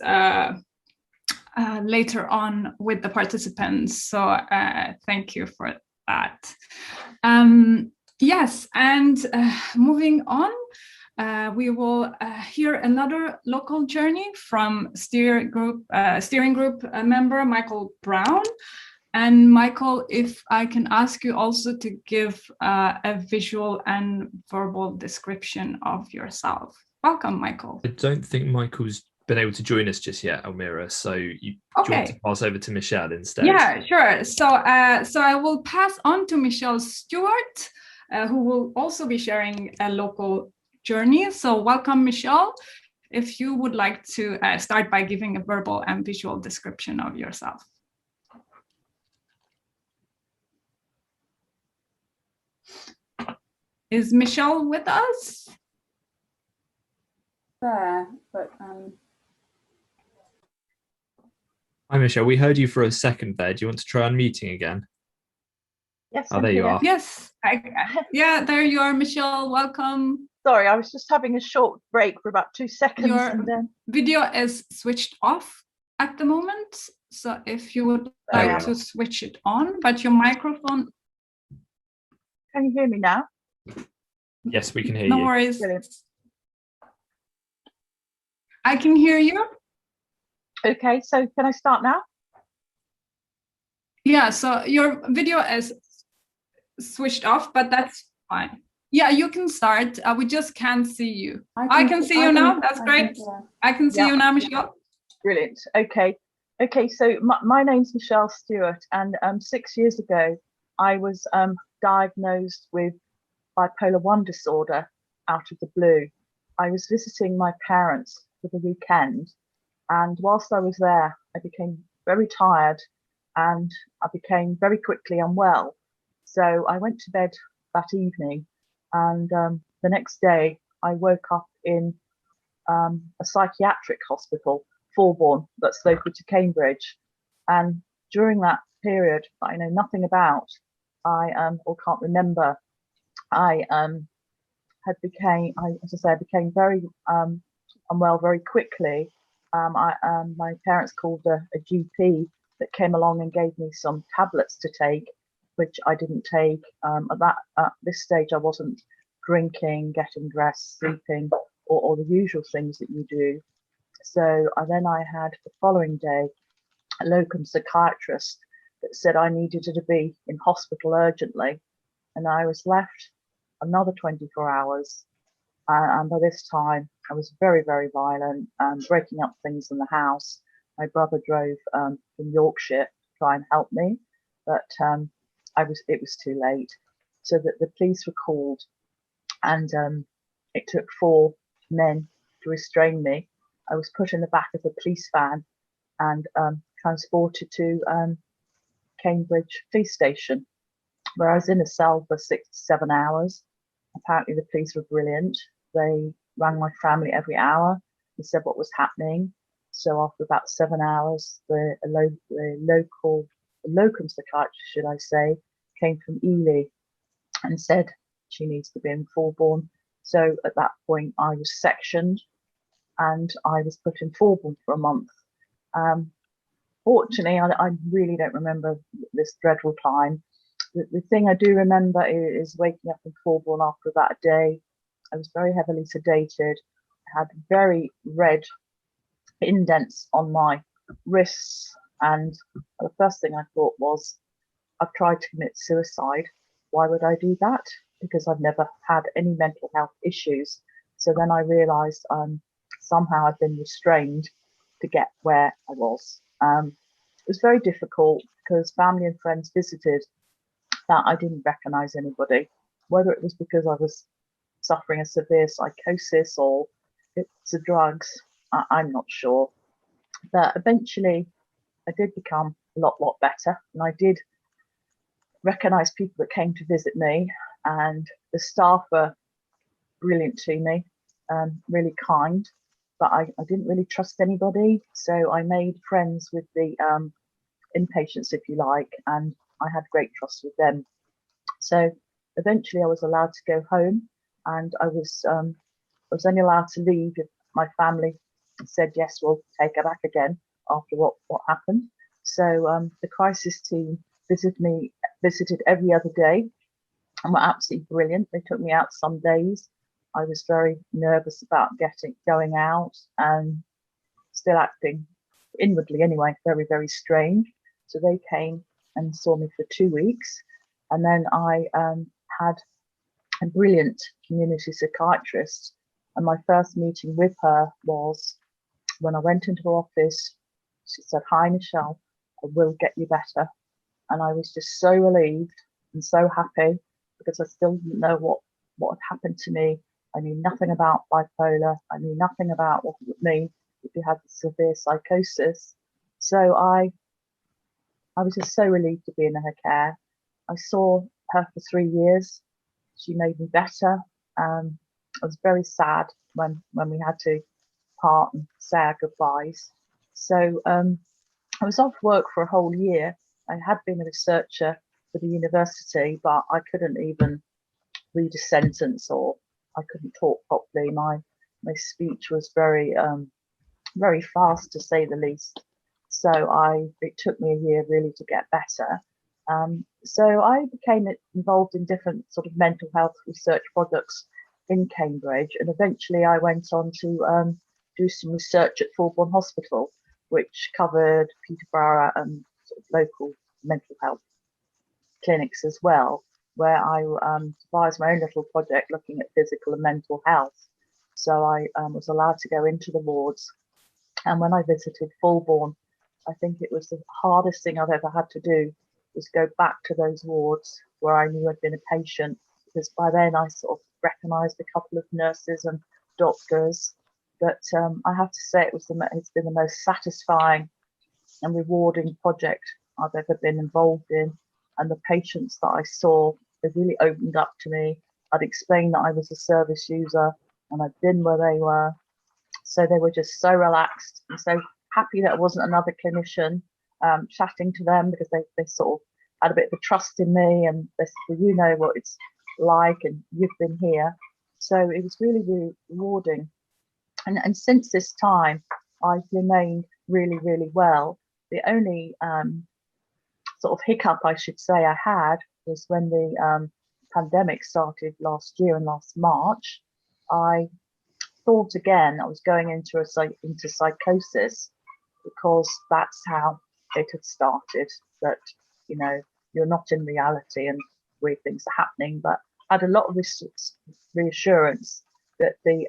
later on with the participants. So thank you for that. Yes, and moving on, we will hear another local journey from steering group member Michael Brown. And Michael, if I can ask you also to give a visual and verbal description of yourself. Welcome, Michael. I don't think Michael's been able to join us just yet, Almira. So do you want to pass over to Michelle instead? Yeah, sure. So I will pass on to Michelle Stewart, who will also be sharing a local journey. So welcome, Michelle. If you would like to start by giving a verbal and visual description of yourself. Is Michelle with us? There, but Hi, Michelle. We heard you for a second there. Do you want to try unmuting again? yes. Oh, there you are. Yes. Yeah, there you are, Michelle. Welcome. Sorry, I was just having a short break for about 2 seconds. Your and then video is switched off at the moment. So if you would like to switch it on, but your microphone. Can you hear me now? Yes, we can hear you. No worries. Brilliant. I can hear you. Okay, so can I start now? Yeah, so your video is switched off, but that's fine. Yeah, you can start. We just can't see you. I can see you now. That's great. I can see you now, Michelle. Brilliant. Okay. So my name's Michelle Stewart, and 6 years ago, I was diagnosed with bipolar 1 disorder out of the blue. I was visiting my parents for the weekend, and whilst I was there, I became very tired and I became very quickly unwell. So I went to bed that evening, and the next day I woke up in a psychiatric hospital, Fulbourn, that's local to Cambridge. And during that period that I know nothing about, or can't remember, I became very unwell very quickly. My parents called a GP that came along and gave me some tablets to take, which I didn't take. At this stage, I wasn't drinking, getting dressed, sleeping, or the usual things that you do. So then I had the following day a locum psychiatrist that said I needed to be in hospital urgently, and I was left another 24 hours. And by this time, I was very, very violent, breaking up things in the house. My brother drove from Yorkshire to try and help me, but it was too late. So that the police were called, and it took 4 men to restrain me. I was put in the back of a police van and transported to Cambridge police station, where I was in a cell for 6 to 7 hours. Apparently the police were brilliant. They rang my family every hour and said what was happening. So after about 7 hours, the locum psychiatrist, should I say, came from Ely and said she needs to be in Fulbourn. So at that point I was sectioned and I was put in Fulbourn for a month. Fortunately, I really don't remember this dreadful time. The thing I do remember is waking up in Fulbourn after about a day. I was very heavily sedated. I had very red indents on my wrists, and the first thing I thought was, I've tried to commit suicide. Why would I do that? Because I've never had any mental health issues. So then I realised somehow I've been restrained to get where I was. It was very difficult because family and friends visited that I didn't recognise anybody, whether it was because I was suffering a severe psychosis or it's the drugs, I'm not sure. But eventually I did become a lot better, and I did recognise people that came to visit me, and the staff were brilliant to me, really kind, but I didn't really trust anybody. So I made friends with the inpatients, if you like, and I had great trust with them. So eventually I was allowed to go home, and I was only allowed to leave if my family said, yes, we'll take her back again after what happened. So the crisis team visited every other day and were absolutely brilliant. They took me out some days. I was very nervous about going out and still acting inwardly anyway, very, very strange. So they came and saw me for 2 weeks. And then I had a brilliant community psychiatrist. And my first meeting with her was when I went into her office. She said, "Hi, Michelle, I will get you better." And I was just so relieved and so happy, because I still didn't know what had happened to me. I knew nothing about bipolar. I knew nothing about what it would mean if you had severe psychosis. So I was just so relieved to be in her care. I saw her for 3 years. She made me better. I was very sad when we had to part and say our goodbyes. So I was off work for a whole year. I had been a researcher for the university, but I couldn't even read a sentence, or I couldn't talk properly. My speech was very very fast, to say the least. So it took me a year really to get better. So I became involved in different sort of mental health research projects in Cambridge, and eventually I went on to do some research at Fulbourn Hospital, which covered Peterborough and sort of local mental health clinics as well, where I devised my own little project looking at physical and mental health. So I was allowed to go into the wards, and when I visited Fulbourn, I think it was the hardest thing I've ever had to do, was go back to those wards where I knew I'd been a patient, because by then I sort of recognised a couple of nurses and doctors. But I have to say it's been the most satisfying and rewarding project I've ever been involved in. And the patients that I saw, they really opened up to me. I'd explained that I was a service user and I'd been where they were. So they were just so relaxed and so happy that it wasn't another clinician chatting to them, because they sort of had a bit of a trust in me, and they said, well, you know what it's like and you've been here. So it was really, really rewarding. And since this time, I've remained really, really well. The only sort of hiccup, I should say, I had was when the pandemic started last year and last March. I thought again I was going into psychosis, because that's how it had started, that, you know, you're not in reality and weird things are happening. But I had a lot of reassurance that the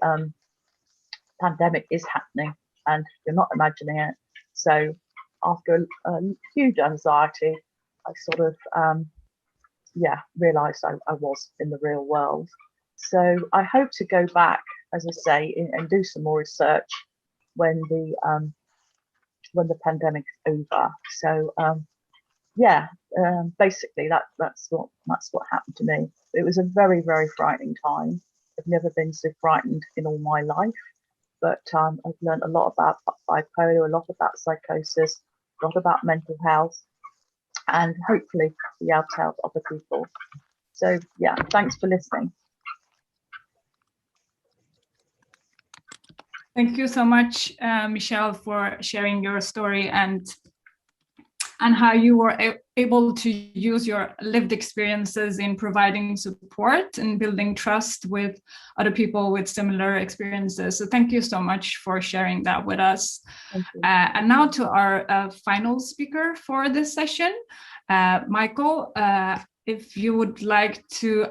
pandemic is happening and you're not imagining it. So after a huge anxiety, I sort of yeah, realised I was in the real world. So I hope to go back, as I say, and do some more research when the pandemic is over. So yeah, basically that's what happened to me. It was a very, very frightening time. I've never been so frightened in all my life, but I've learned a lot about bipolar, a lot about psychosis, a lot about mental health, and hopefully be able to help other people. So yeah, thanks for listening. Thank you so much, Michelle, for sharing your story and how you were able to use your lived experiences in providing support and building trust with other people with similar experiences. So thank you so much for sharing that with us. And now to our final speaker for this session, Michael, if you would like to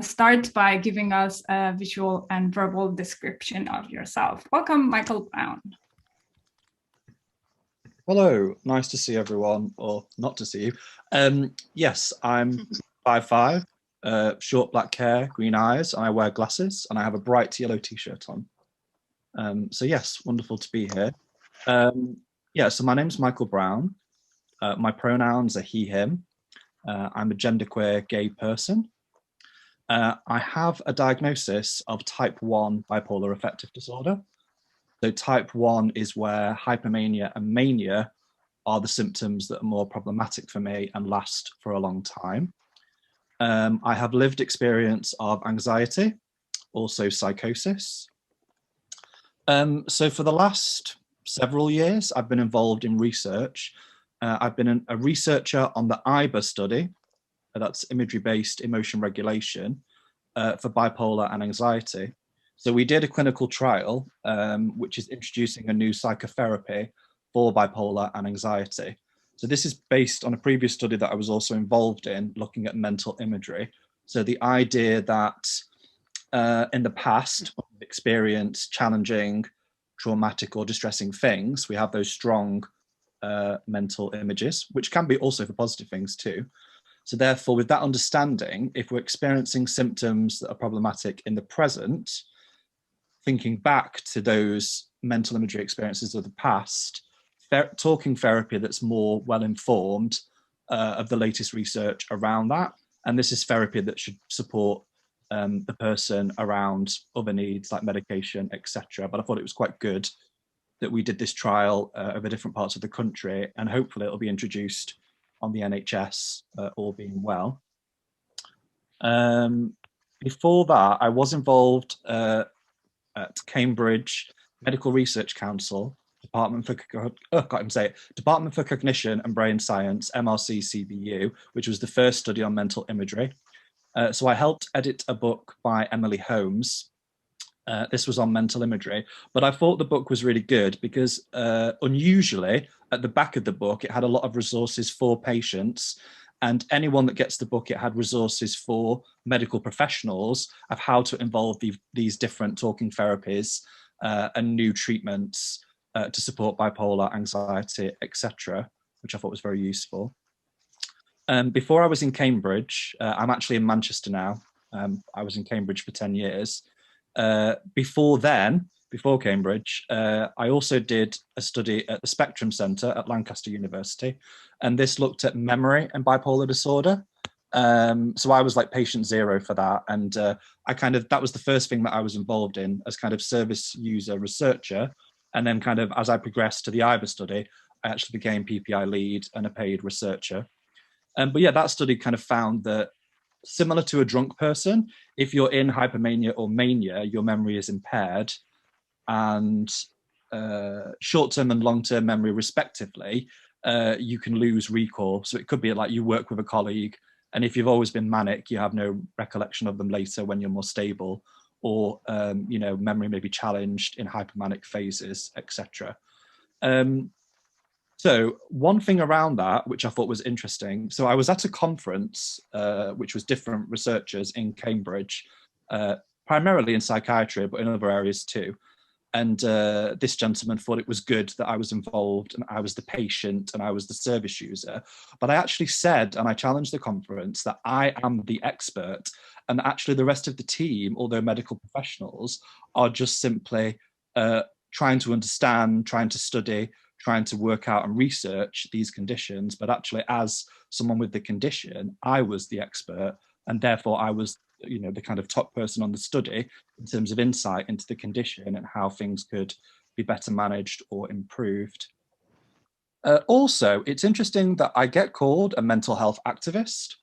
start by giving us a visual and verbal description of yourself. Welcome, Michael Brown. Hello, nice to see everyone, or not to see you. Yes, I'm 5'5", short black hair, green eyes, and I wear glasses, and I have a bright yellow t-shirt on. So yes, wonderful to be here. Yeah, so my name's Michael Brown. My pronouns are he, him. I'm a genderqueer gay person. I have a diagnosis of type 1 bipolar affective disorder. So type 1 is where hypomania and mania are the symptoms that are more problematic for me and last for a long time. I have lived experience of anxiety, also psychosis. So for the last several years, I've been involved in research. I've been a researcher on the IBA study, that's imagery-based emotion regulation, for bipolar and anxiety. So we did a clinical trial, which is introducing a new psychotherapy for bipolar and anxiety. So this is based on a previous study that I was also involved in, looking at mental imagery. So the idea that in the past, when we've experienced challenging, traumatic or distressing things, we have those strong mental images, which can be also for positive things too. So therefore, with that understanding, if we're experiencing symptoms that are problematic in the present, thinking back to those mental imagery experiences of the past, talking therapy that's more well-informed of the latest research around that. And this is therapy that should support the person around other needs like medication, etc. But I thought it was quite good that we did this trial over different parts of the country, and hopefully it'll be introduced on the NHS, all being well. Before that, I was involved at Cambridge Medical Research Council, Department for Cognition and Brain Science, MRC-CBU, which was the first study on mental imagery. So I helped edit a book by Emily Holmes. This was on mental imagery, but I thought the book was really good because unusually at the back of the book, it had a lot of resources for patients, and anyone that gets the book, it had resources for medical professionals of how to involve these different talking therapies and new treatments to support bipolar, anxiety, etc., which I thought was very useful. Before I was in Cambridge, I'm actually in Manchester now. I was in Cambridge for 10 years. Before Cambridge, I also did a study at the Spectrum Centre at Lancaster University, and this looked at memory and bipolar disorder. So I was like patient zero for that, and that was the first thing that I was involved in as kind of service user researcher. And then kind of as I progressed to the IBA study, I actually became PPI lead and a paid researcher. But yeah, that study kind of found that similar to a drunk person, if you're in hypomania or mania, your memory is impaired, and short-term and long-term memory respectively, you can lose recall. So it could be like you work with a colleague, and if you've always been manic, you have no recollection of them later when you're more stable, or memory may be challenged in hypomanic phases, etc. So one thing around that, which I thought was interesting, so I was at a conference, which was different researchers in Cambridge, primarily in psychiatry, but in other areas too. And this gentleman thought it was good that I was involved and I was the patient and I was the service user. But I actually said, and I challenged the conference, that I am the expert, and actually the rest of the team, although medical professionals, are just simply trying to understand, trying to study, trying to work out and research these conditions. But actually, as someone with the condition, I was the expert, and therefore I was, you know, the kind of top person on the study in terms of insight into the condition and how things could be better managed or improved. Also, it's interesting that I get called a mental health activist.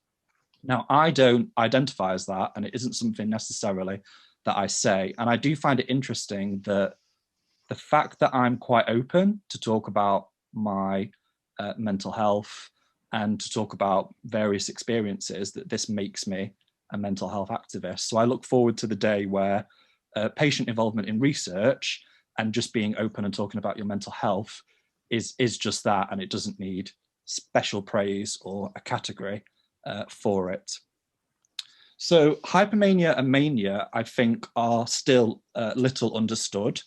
Now, I don't identify as that, and it isn't something necessarily that I say. And I do find it interesting that the fact that I'm quite open to talk about my mental health and to talk about various experiences, that this makes me a mental health activist. So I look forward to the day where patient involvement in research and just being open and talking about your mental health is just that, and it doesn't need special praise or a category for it. So hypermania and mania, I think, are still little understood.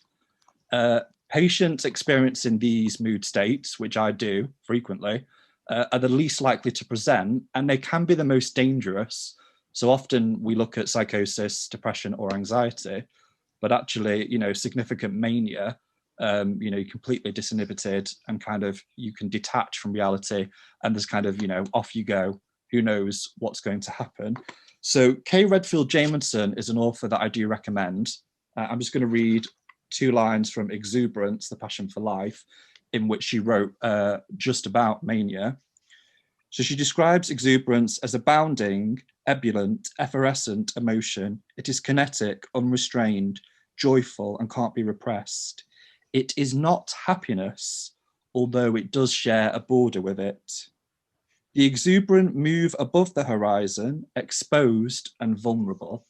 Patients experiencing these mood states, which I do frequently, are the least likely to present, and they can be the most dangerous. So often we look at psychosis, depression, or anxiety, but actually, you know, significant mania, you know, you're completely disinhibited and kind of, you can detach from reality, and there's kind of, you know, off you go. Who knows what's going to happen? So Kay Redfield Jamieson is an author that I do recommend. I'm just going to read 2 lines from Exuberance, The Passion for Life, in which she wrote just about mania. So she describes exuberance as abounding, ebullient, effervescent emotion. It is kinetic, unrestrained, joyful, and can't be repressed. It is not happiness, although it does share a border with it. The exuberant move above the horizon, exposed and vulnerable.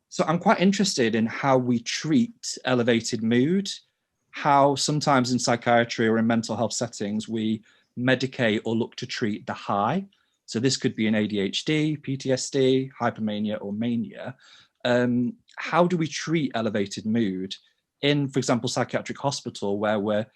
So I'm quite interested in how we treat elevated mood, how sometimes in psychiatry or in mental health settings, we medicate or look to treat the high. So this could be an ADHD, PTSD, hypermania, or mania. How do we treat elevated mood in, for example, psychiatric hospital, where we're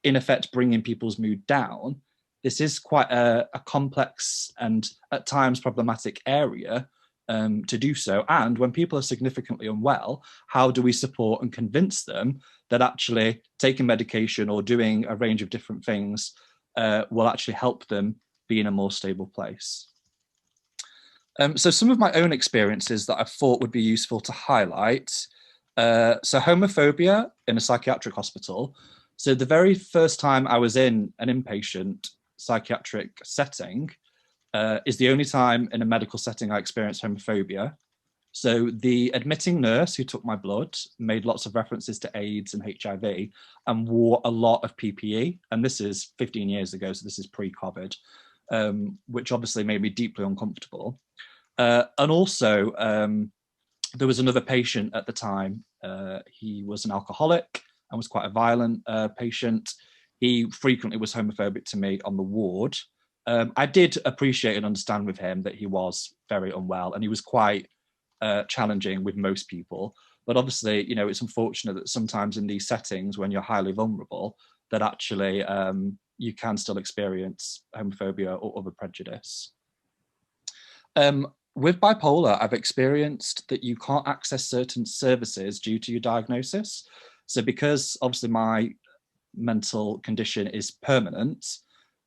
in effect bringing people's mood down? This is quite a complex and at times problematic area to do so. And when people are significantly unwell, how do we support and convince them that actually taking medication or doing a range of different things will actually help them be in a more stable place? So some of my own experiences that I thought would be useful to highlight. So homophobia in a psychiatric hospital. So the very first time I was in an inpatient psychiatric setting is the only time in a medical setting I experienced homophobia. So the admitting nurse who took my blood made lots of references to AIDS and HIV and wore a lot of PPE. And this is 15 years ago, so this is pre-COVID, which obviously made me deeply uncomfortable. And also, there was another patient at the time. He was an alcoholic and was quite a violent patient. He frequently was homophobic to me on the ward. I did appreciate and understand with him that he was very unwell, and he was quite challenging with most people. But obviously, you know, it's unfortunate that sometimes in these settings when you're highly vulnerable, that actually you can still experience homophobia or other prejudice. With bipolar, I've experienced that you can't access certain services due to your diagnosis. So because obviously my mental condition is permanent,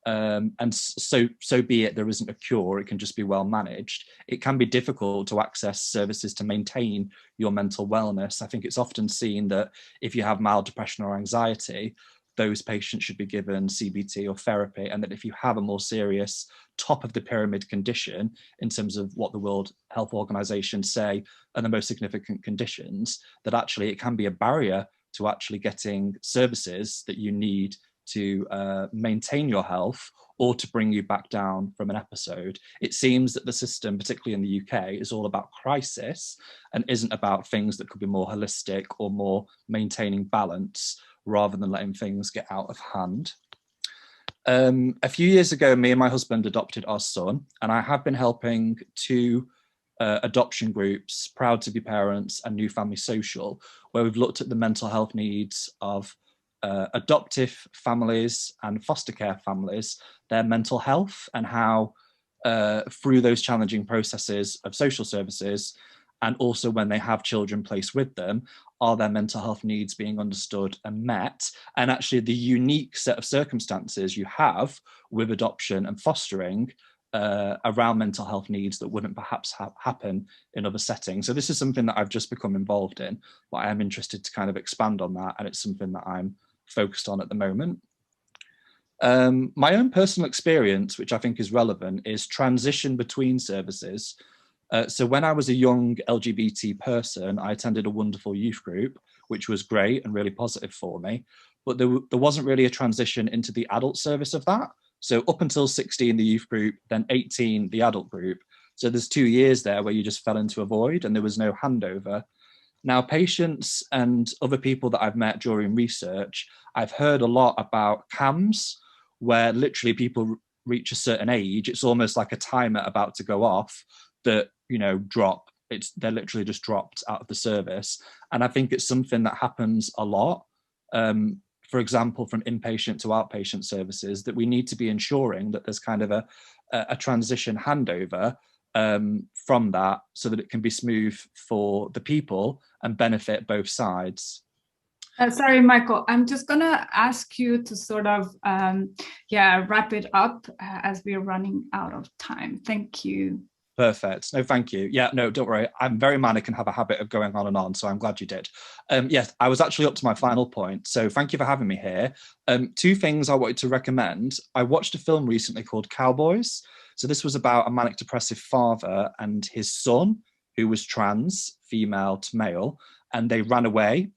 and so be it, there isn't a cure, it can just be well managed, it can be difficult to access services to maintain your mental wellness. I think it's often seen that if you have mild depression or anxiety, those patients should be given CBT or therapy, and that if you have a more serious top of the pyramid condition in terms of what the World Health Organization say are the most significant conditions, that actually it can be a barrier to actually getting services that you need to maintain your health or to bring you back down from an episode. It seems that the system, particularly in the UK, is all about crisis and isn't about things that could be more holistic or more maintaining balance rather than letting things get out of hand. A few years ago, me and my husband adopted our son, and I have been helping 2 adoption groups, Proud to be Parents, and New Family Social, where we've looked at the mental health needs of adoptive families and foster care families, their mental health, and how through those challenging processes of social services, and also when they have children placed with them, are their mental health needs being understood and met? And actually the unique set of circumstances you have with adoption and fostering around mental health needs that wouldn't perhaps happen in other settings. So this is something that I've just become involved in, but I am interested to kind of expand on that, and it's something that I'm focused on at the moment. My own personal experience, which I think is relevant, is transition between services. So when I was a young LGBT person, I attended a wonderful youth group, which was great and really positive for me, but there wasn't really a transition into the adult service of that. So up until 16, the youth group, then 18, the adult group. So there's 2 years there where you just fell into a void and there was no handover. Now, patients and other people that I've met during research, I've heard a lot about CAMS, where literally people reach a certain age, it's almost like a timer about to go off that, you know, drop. They're literally just dropped out of the service. And I think it's something that happens a lot. For example, from inpatient to outpatient services, that we need to be ensuring that there's kind of a transition handover from that, so that it can be smooth for the people and benefit both sides. Sorry, Michael, I'm just gonna ask you to sort of, wrap it up as we're running out of time. Thank you. Perfect. No, thank you. Yeah, no, don't worry. I'm very manic and have a habit of going on and on, so I'm glad you did. Yes, I was actually up to my final point, so thank you for having me here. 2 things I wanted to recommend. I watched a film recently called Cowboys. So this was about a manic depressive father and his son, who was trans, female to male, and they ran away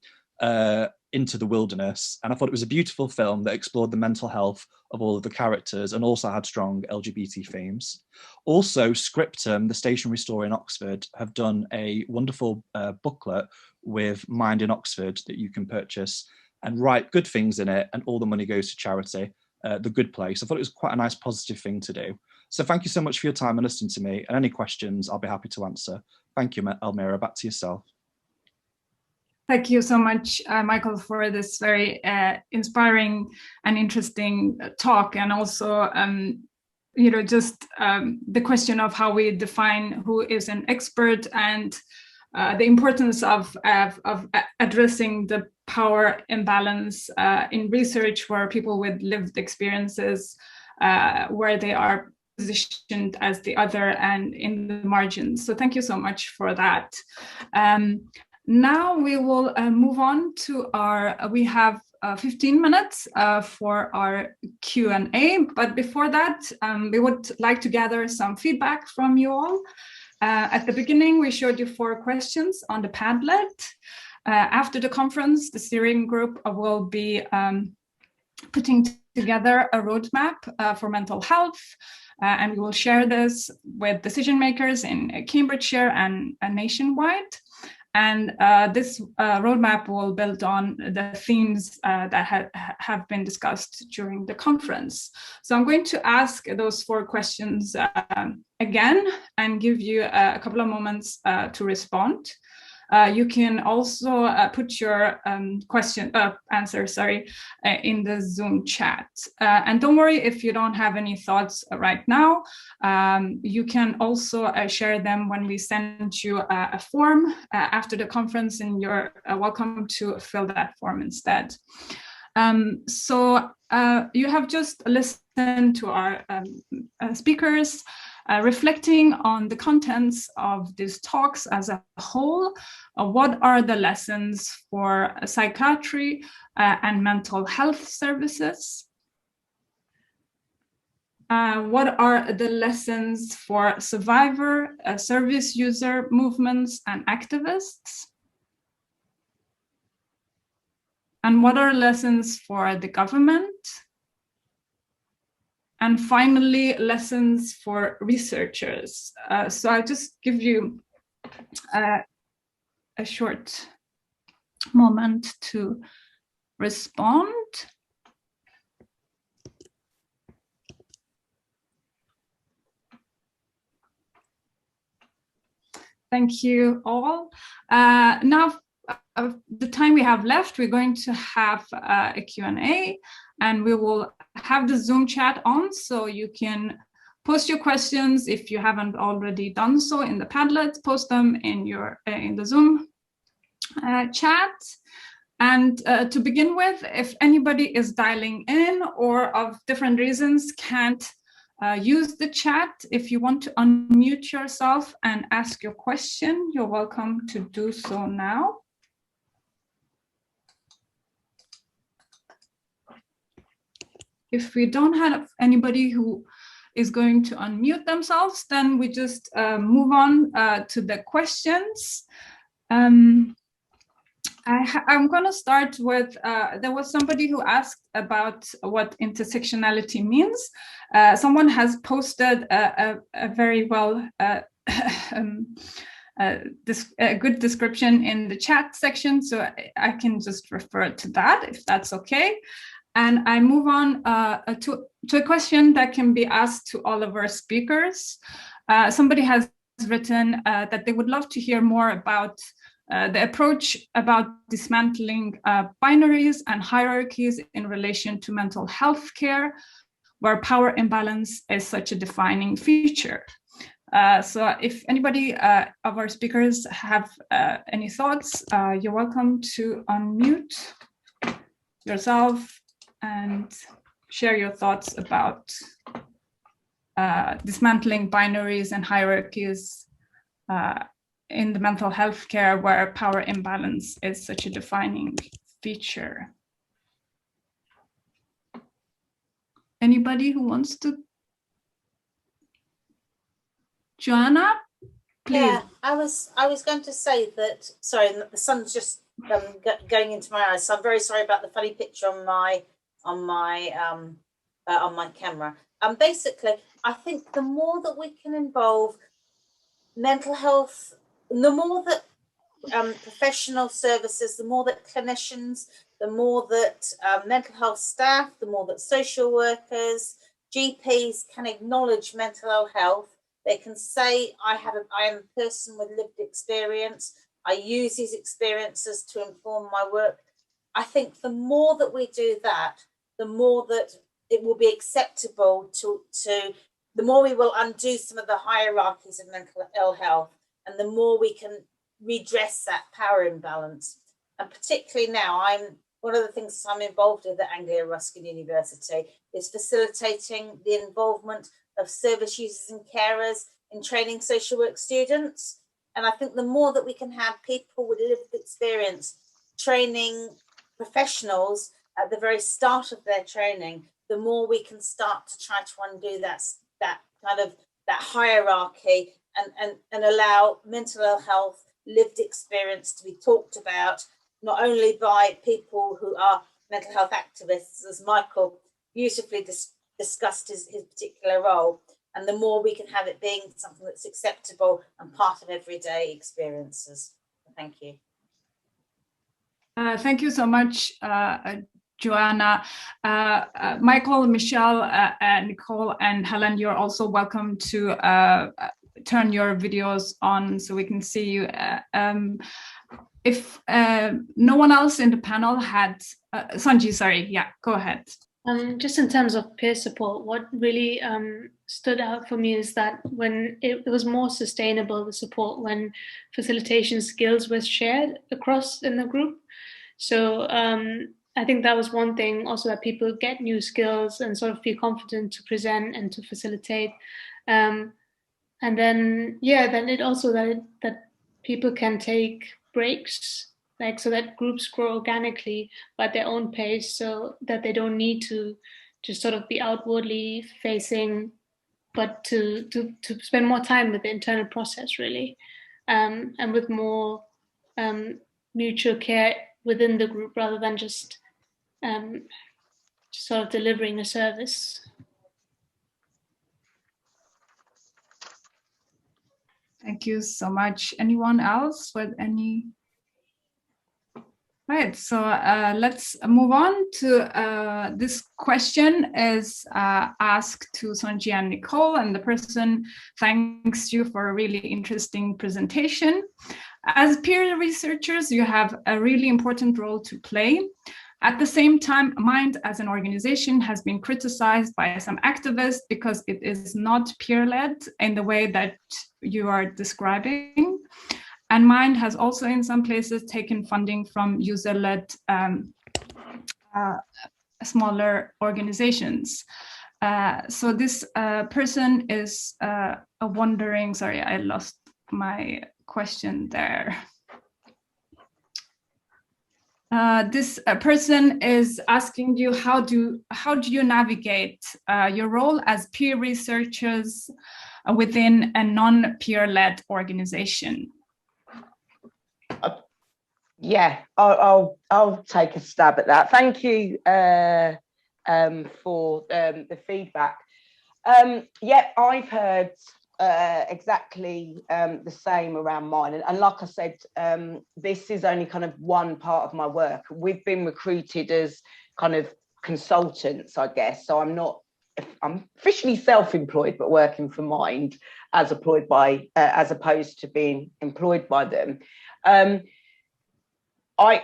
into the wilderness. And I thought it was a beautiful film that explored the mental health of all of the characters and also had strong LGBT themes. Also, Scriptum, the stationery store in Oxford, have done a wonderful booklet with Mind in Oxford that you can purchase and write good things in it, and all the money goes to charity, The Good Place. I thought it was quite a nice positive thing to do. So thank you so much for your time and listening to me, and any questions I'll be happy to answer. Thank you, Elmira. Back to yourself. Thank you so much, Michael, for this very inspiring and interesting talk, and also, just the question of how we define who is an expert, and the importance of addressing the power imbalance in research, where people with lived experiences, where they are positioned as the other and in the margins. So thank you so much for that. Now we will move on to we have 15 minutes for our Q&A, but before that, we would like to gather some feedback from you all. At the beginning, we showed you 4 questions on the Padlet. After the conference, the steering group will be putting together a roadmap for mental health, and we will share this with decision makers in Cambridgeshire and nationwide. And this roadmap will build on the themes that have been discussed during the conference. So I'm going to ask those 4 questions again and give you a couple of moments to respond. You can also put your answer in the Zoom chat. And don't worry if you don't have any thoughts right now. You can also share them when we send you a form after the conference, and you're welcome to fill that form instead. So you have just listened to our speakers reflecting on the contents of these talks as a whole. What are the lessons for psychiatry and mental health services? What are the lessons for survivor, service user movements and activists? And what are lessons for the government? And finally, lessons for researchers. So I'll just give you a short moment to respond. Thank you all. Now, the time we have left, we're going to have a Q&A, and we will have the Zoom chat on, so you can post your questions if you haven't already done so in the Padlet. Post them in the Zoom chat. And to begin with, if anybody is dialing in or of different reasons can't use the chat, if you want to unmute yourself and ask your question, you're welcome to do so now. If we don't have anybody who is going to unmute themselves, then we just move on to the questions. I'm going to start with, there was somebody who asked about what intersectionality means. Someone has posted a very well, a good description in the chat section, so I can just refer to that if that's okay. And I move on to a question that can be asked to all of our speakers. Somebody has written that they would love to hear more about the approach about dismantling binaries and hierarchies in relation to mental health care, where power imbalance is such a defining feature. So if anybody of our speakers have any thoughts, you're welcome to unmute yourself and share your thoughts about dismantling binaries and hierarchies in the mental health care where power imbalance is such a defining feature. Anybody who wants to? Joanna, please. Yeah, I was going to say that, sorry, the sun's just going into my eyes, so I'm very sorry about the funny picture on my camera. Basically, I think the more that we can involve mental health, the more that professional services, the more that clinicians, the more that mental health staff, the more that social workers, GPs can acknowledge mental health. They can say, I am a person with lived experience. I use these experiences to inform my work. I think the more that we do that, the more that it will be acceptable the more we will undo some of the hierarchies of mental ill health, and the more we can redress that power imbalance. And particularly now, one of the things I'm involved with at Anglia Ruskin University is facilitating the involvement of service users and carers in training social work students. And I think the more that we can have people with lived experience training professionals at the very start of their training, the more we can start to try to undo that hierarchy and allow mental health lived experience to be talked about, not only by people who are mental health activists, as Michael beautifully discussed his particular role, and the more we can have it being something that's acceptable and part of everyday experiences. Thank you. Thank you so much, Joanna. Michael, Michelle, Nicole, and Helen, you're also welcome to turn your videos on so we can see you. If no one else in the panel had, Sanji, sorry, yeah, go ahead. Just in terms of peer support, what really stood out for me is that when it was more sustainable, the support, when facilitation skills were shared across in the group. So I think that was one thing also, that people get new skills and sort of feel confident to present and to facilitate. And then, yeah, then it also that people can take breaks, like so that groups grow organically but at their own pace, so that they don't need to just sort of be outwardly facing, but to spend more time with the internal process, really, and with more mutual care within the group rather than just sort of delivering a service. Thank you so much. Anyone else with any? Right, so let's move on to this question is asked to Sonji and Nicole, and the person thanks you for a really interesting presentation. As peer researchers, you have a really important role to play. At the same time, MIND as an organization has been criticized by some activists because it is not peer-led in the way that you are describing. And MIND has also in some places taken funding from user-led smaller organizations. So this person is wondering, sorry, I lost my question there. This person is asking you, how do you navigate your role as peer researchers within a non-peer-led organization? Yeah, I'll take a stab at that. Thank you for the feedback. Yeah, I've heard exactly the same around mine, and like I said, this is only kind of one part of my work. We've been recruited as kind of consultants, I guess. So I'm officially self-employed, but working for MIND as opposed to being employed by them. I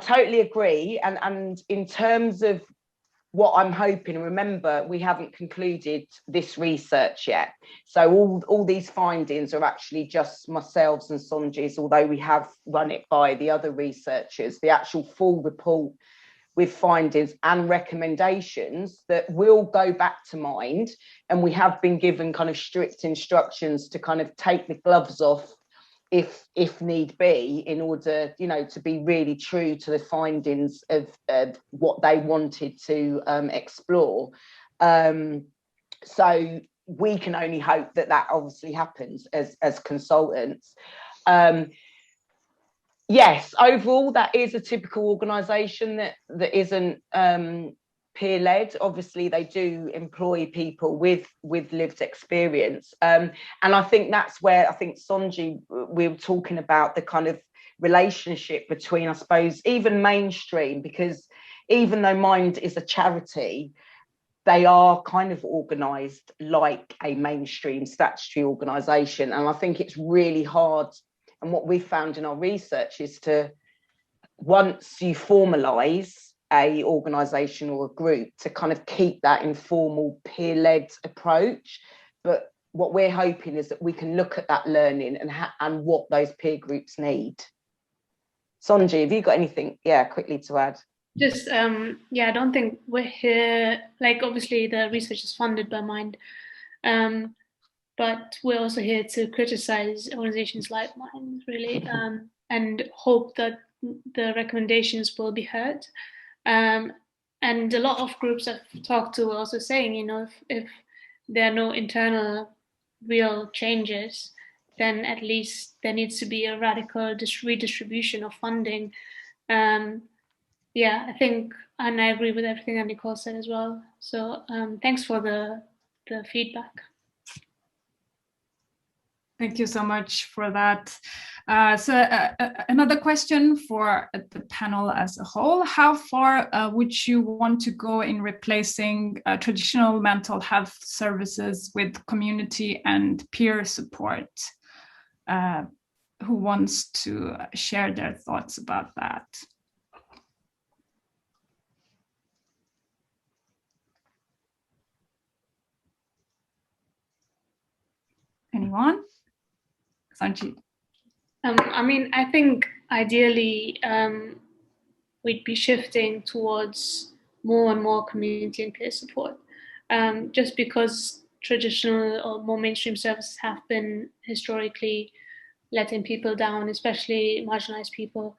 totally agree, and in terms of what I'm hoping, remember, we haven't concluded this research yet. So all these findings are actually just myself and Sonji's, although we have run it by the other researchers. The actual full report with findings and recommendations that will go back to MIND, and we have been given kind of strict instructions to kind of take the gloves off if need be, in order, you know, to be really true to the findings of what they wanted to explore. So we can only hope that that obviously happens as consultants. Yes, overall, that is a typical organisation that isn't peer-led. Obviously, they do employ people with lived experience, and I think that's where I think Sonji, we were talking about the kind of relationship between, I suppose, even mainstream, because even though MIND is a charity, they are kind of organised like a mainstream statutory organisation, and I think it's really hard. And what we found in our research is to, once you formalise a organisation or a group, to kind of keep that informal peer-led approach. But what we're hoping is that we can look at that learning and what those peer groups need. Sonji, have you got anything, quickly to add? Just, I don't think we're here, like obviously the research is funded by MIND, but we're also here to criticize organizations like MIND, really, and hope that the recommendations will be heard. And a lot of groups I've talked to are also saying, you know, if there are no internal real changes, then at least there needs to be a radical redistribution of funding. I think, and I agree with everything that Nicole said as well. So thanks for the feedback. Thank you so much for that. So another question for the panel as a whole. How far would you want to go in replacing traditional mental health services with community and peer support? Who wants to share their thoughts about that? Anyone? Sanchi. I mean, I think ideally we'd be shifting towards more and more community and peer support, just because traditional or more mainstream services have been historically letting people down, especially marginalized people.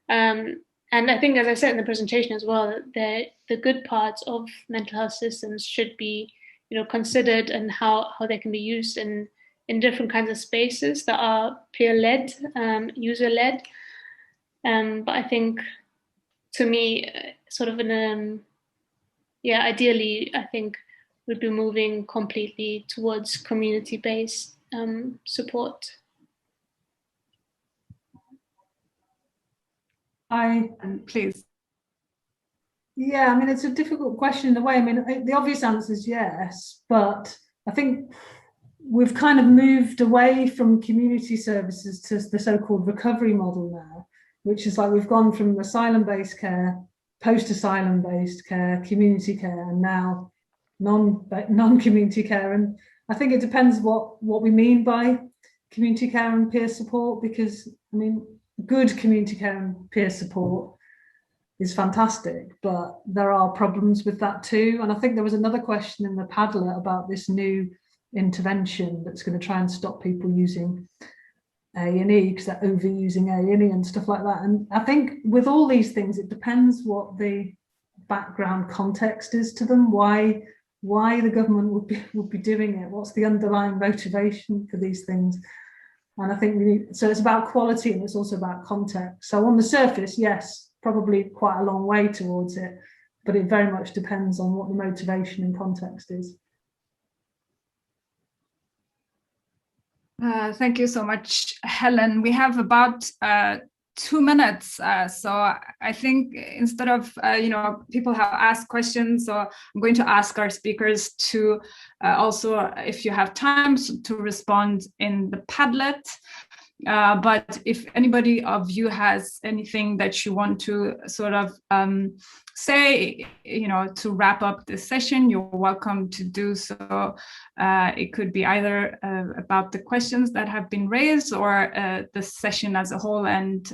And I think, as I said in the presentation as well, the good parts of mental health systems should be, you know, considered, and how they can be used in different kinds of spaces that are peer-led, user-led. But I think, to me, sort of ideally, I think we'd be moving completely towards community-based support. Please. Yeah, I mean, it's a difficult question in a way. I mean, the obvious answer is yes, but I think we've kind of moved away from community services to the so-called recovery model now, which is like we've gone from asylum-based care, post-asylum-based care, community care, and now non-community care. And I think it depends what we mean by community care and peer support, because I mean, good community care and peer support is fantastic, but there are problems with that too. And I think there was another question in the Padlet about this new intervention that's going to try and stop people using A&E because they're overusing A&E and stuff like that. And I think with all these things, it depends what the background context is to them, why the government would be doing it, what's the underlying motivation for these things. And I think so it's about quality and it's also about context. So on the surface, yes, probably quite a long way towards it, but it very much depends on what the motivation and context is. Thank you so much, Helen. We have about 2 minutes, so I think instead of people have asked questions, so I'm going to ask our speakers to also, if you have time, to respond in the Padlet. But if anybody of you has anything that you want to sort of say, to wrap up this session, you're welcome to do so. It could be either about the questions that have been raised or the session as a whole and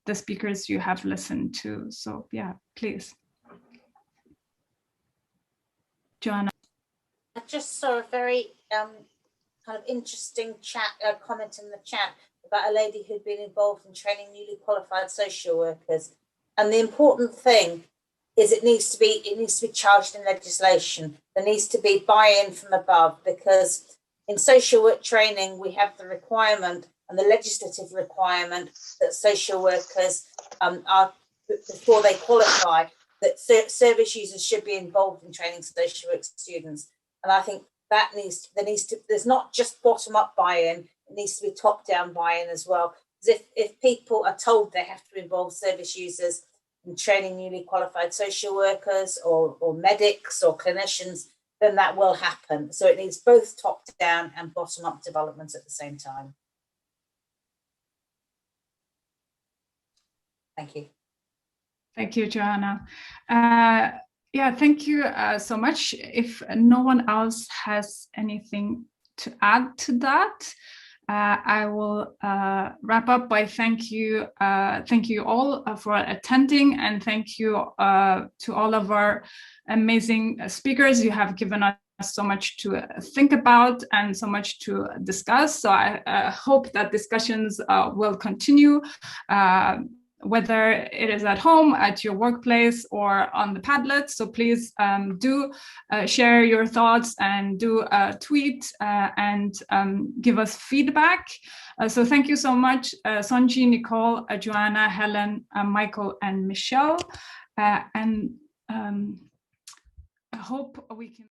the speakers you have listened to. So yeah, please. Joanna. I just saw a very kind of interesting comment in the chat about a lady who'd been involved in training newly qualified social workers. And the important thing is it needs to be charged in legislation. There needs to be buy-in from above, because in social work training, we have the requirement and the legislative requirement that social workers are, before they qualify, that service users should be involved in training social work students. And I think that there's not just bottom-up buy-in, it needs to be top-down buy-in as well. Because if people are told they have to involve service users in training newly qualified social workers or medics or clinicians, then that will happen. So it needs both top-down and bottom-up development at the same time. Thank you. Thank you, Joanna. Yeah, thank you so much. If no one else has anything to add to that, I will wrap up by thank you all for attending, and thank you to all of our amazing speakers. You have given us so much to think about and so much to discuss. So I hope that discussions will continue, whether it is at home, at your workplace, or on the Padlet. So please do share your thoughts and do tweet and give us feedback. So thank you so much, Sonji, Nicole, Joanna, Helen, Michael, and Michelle. And I hope we can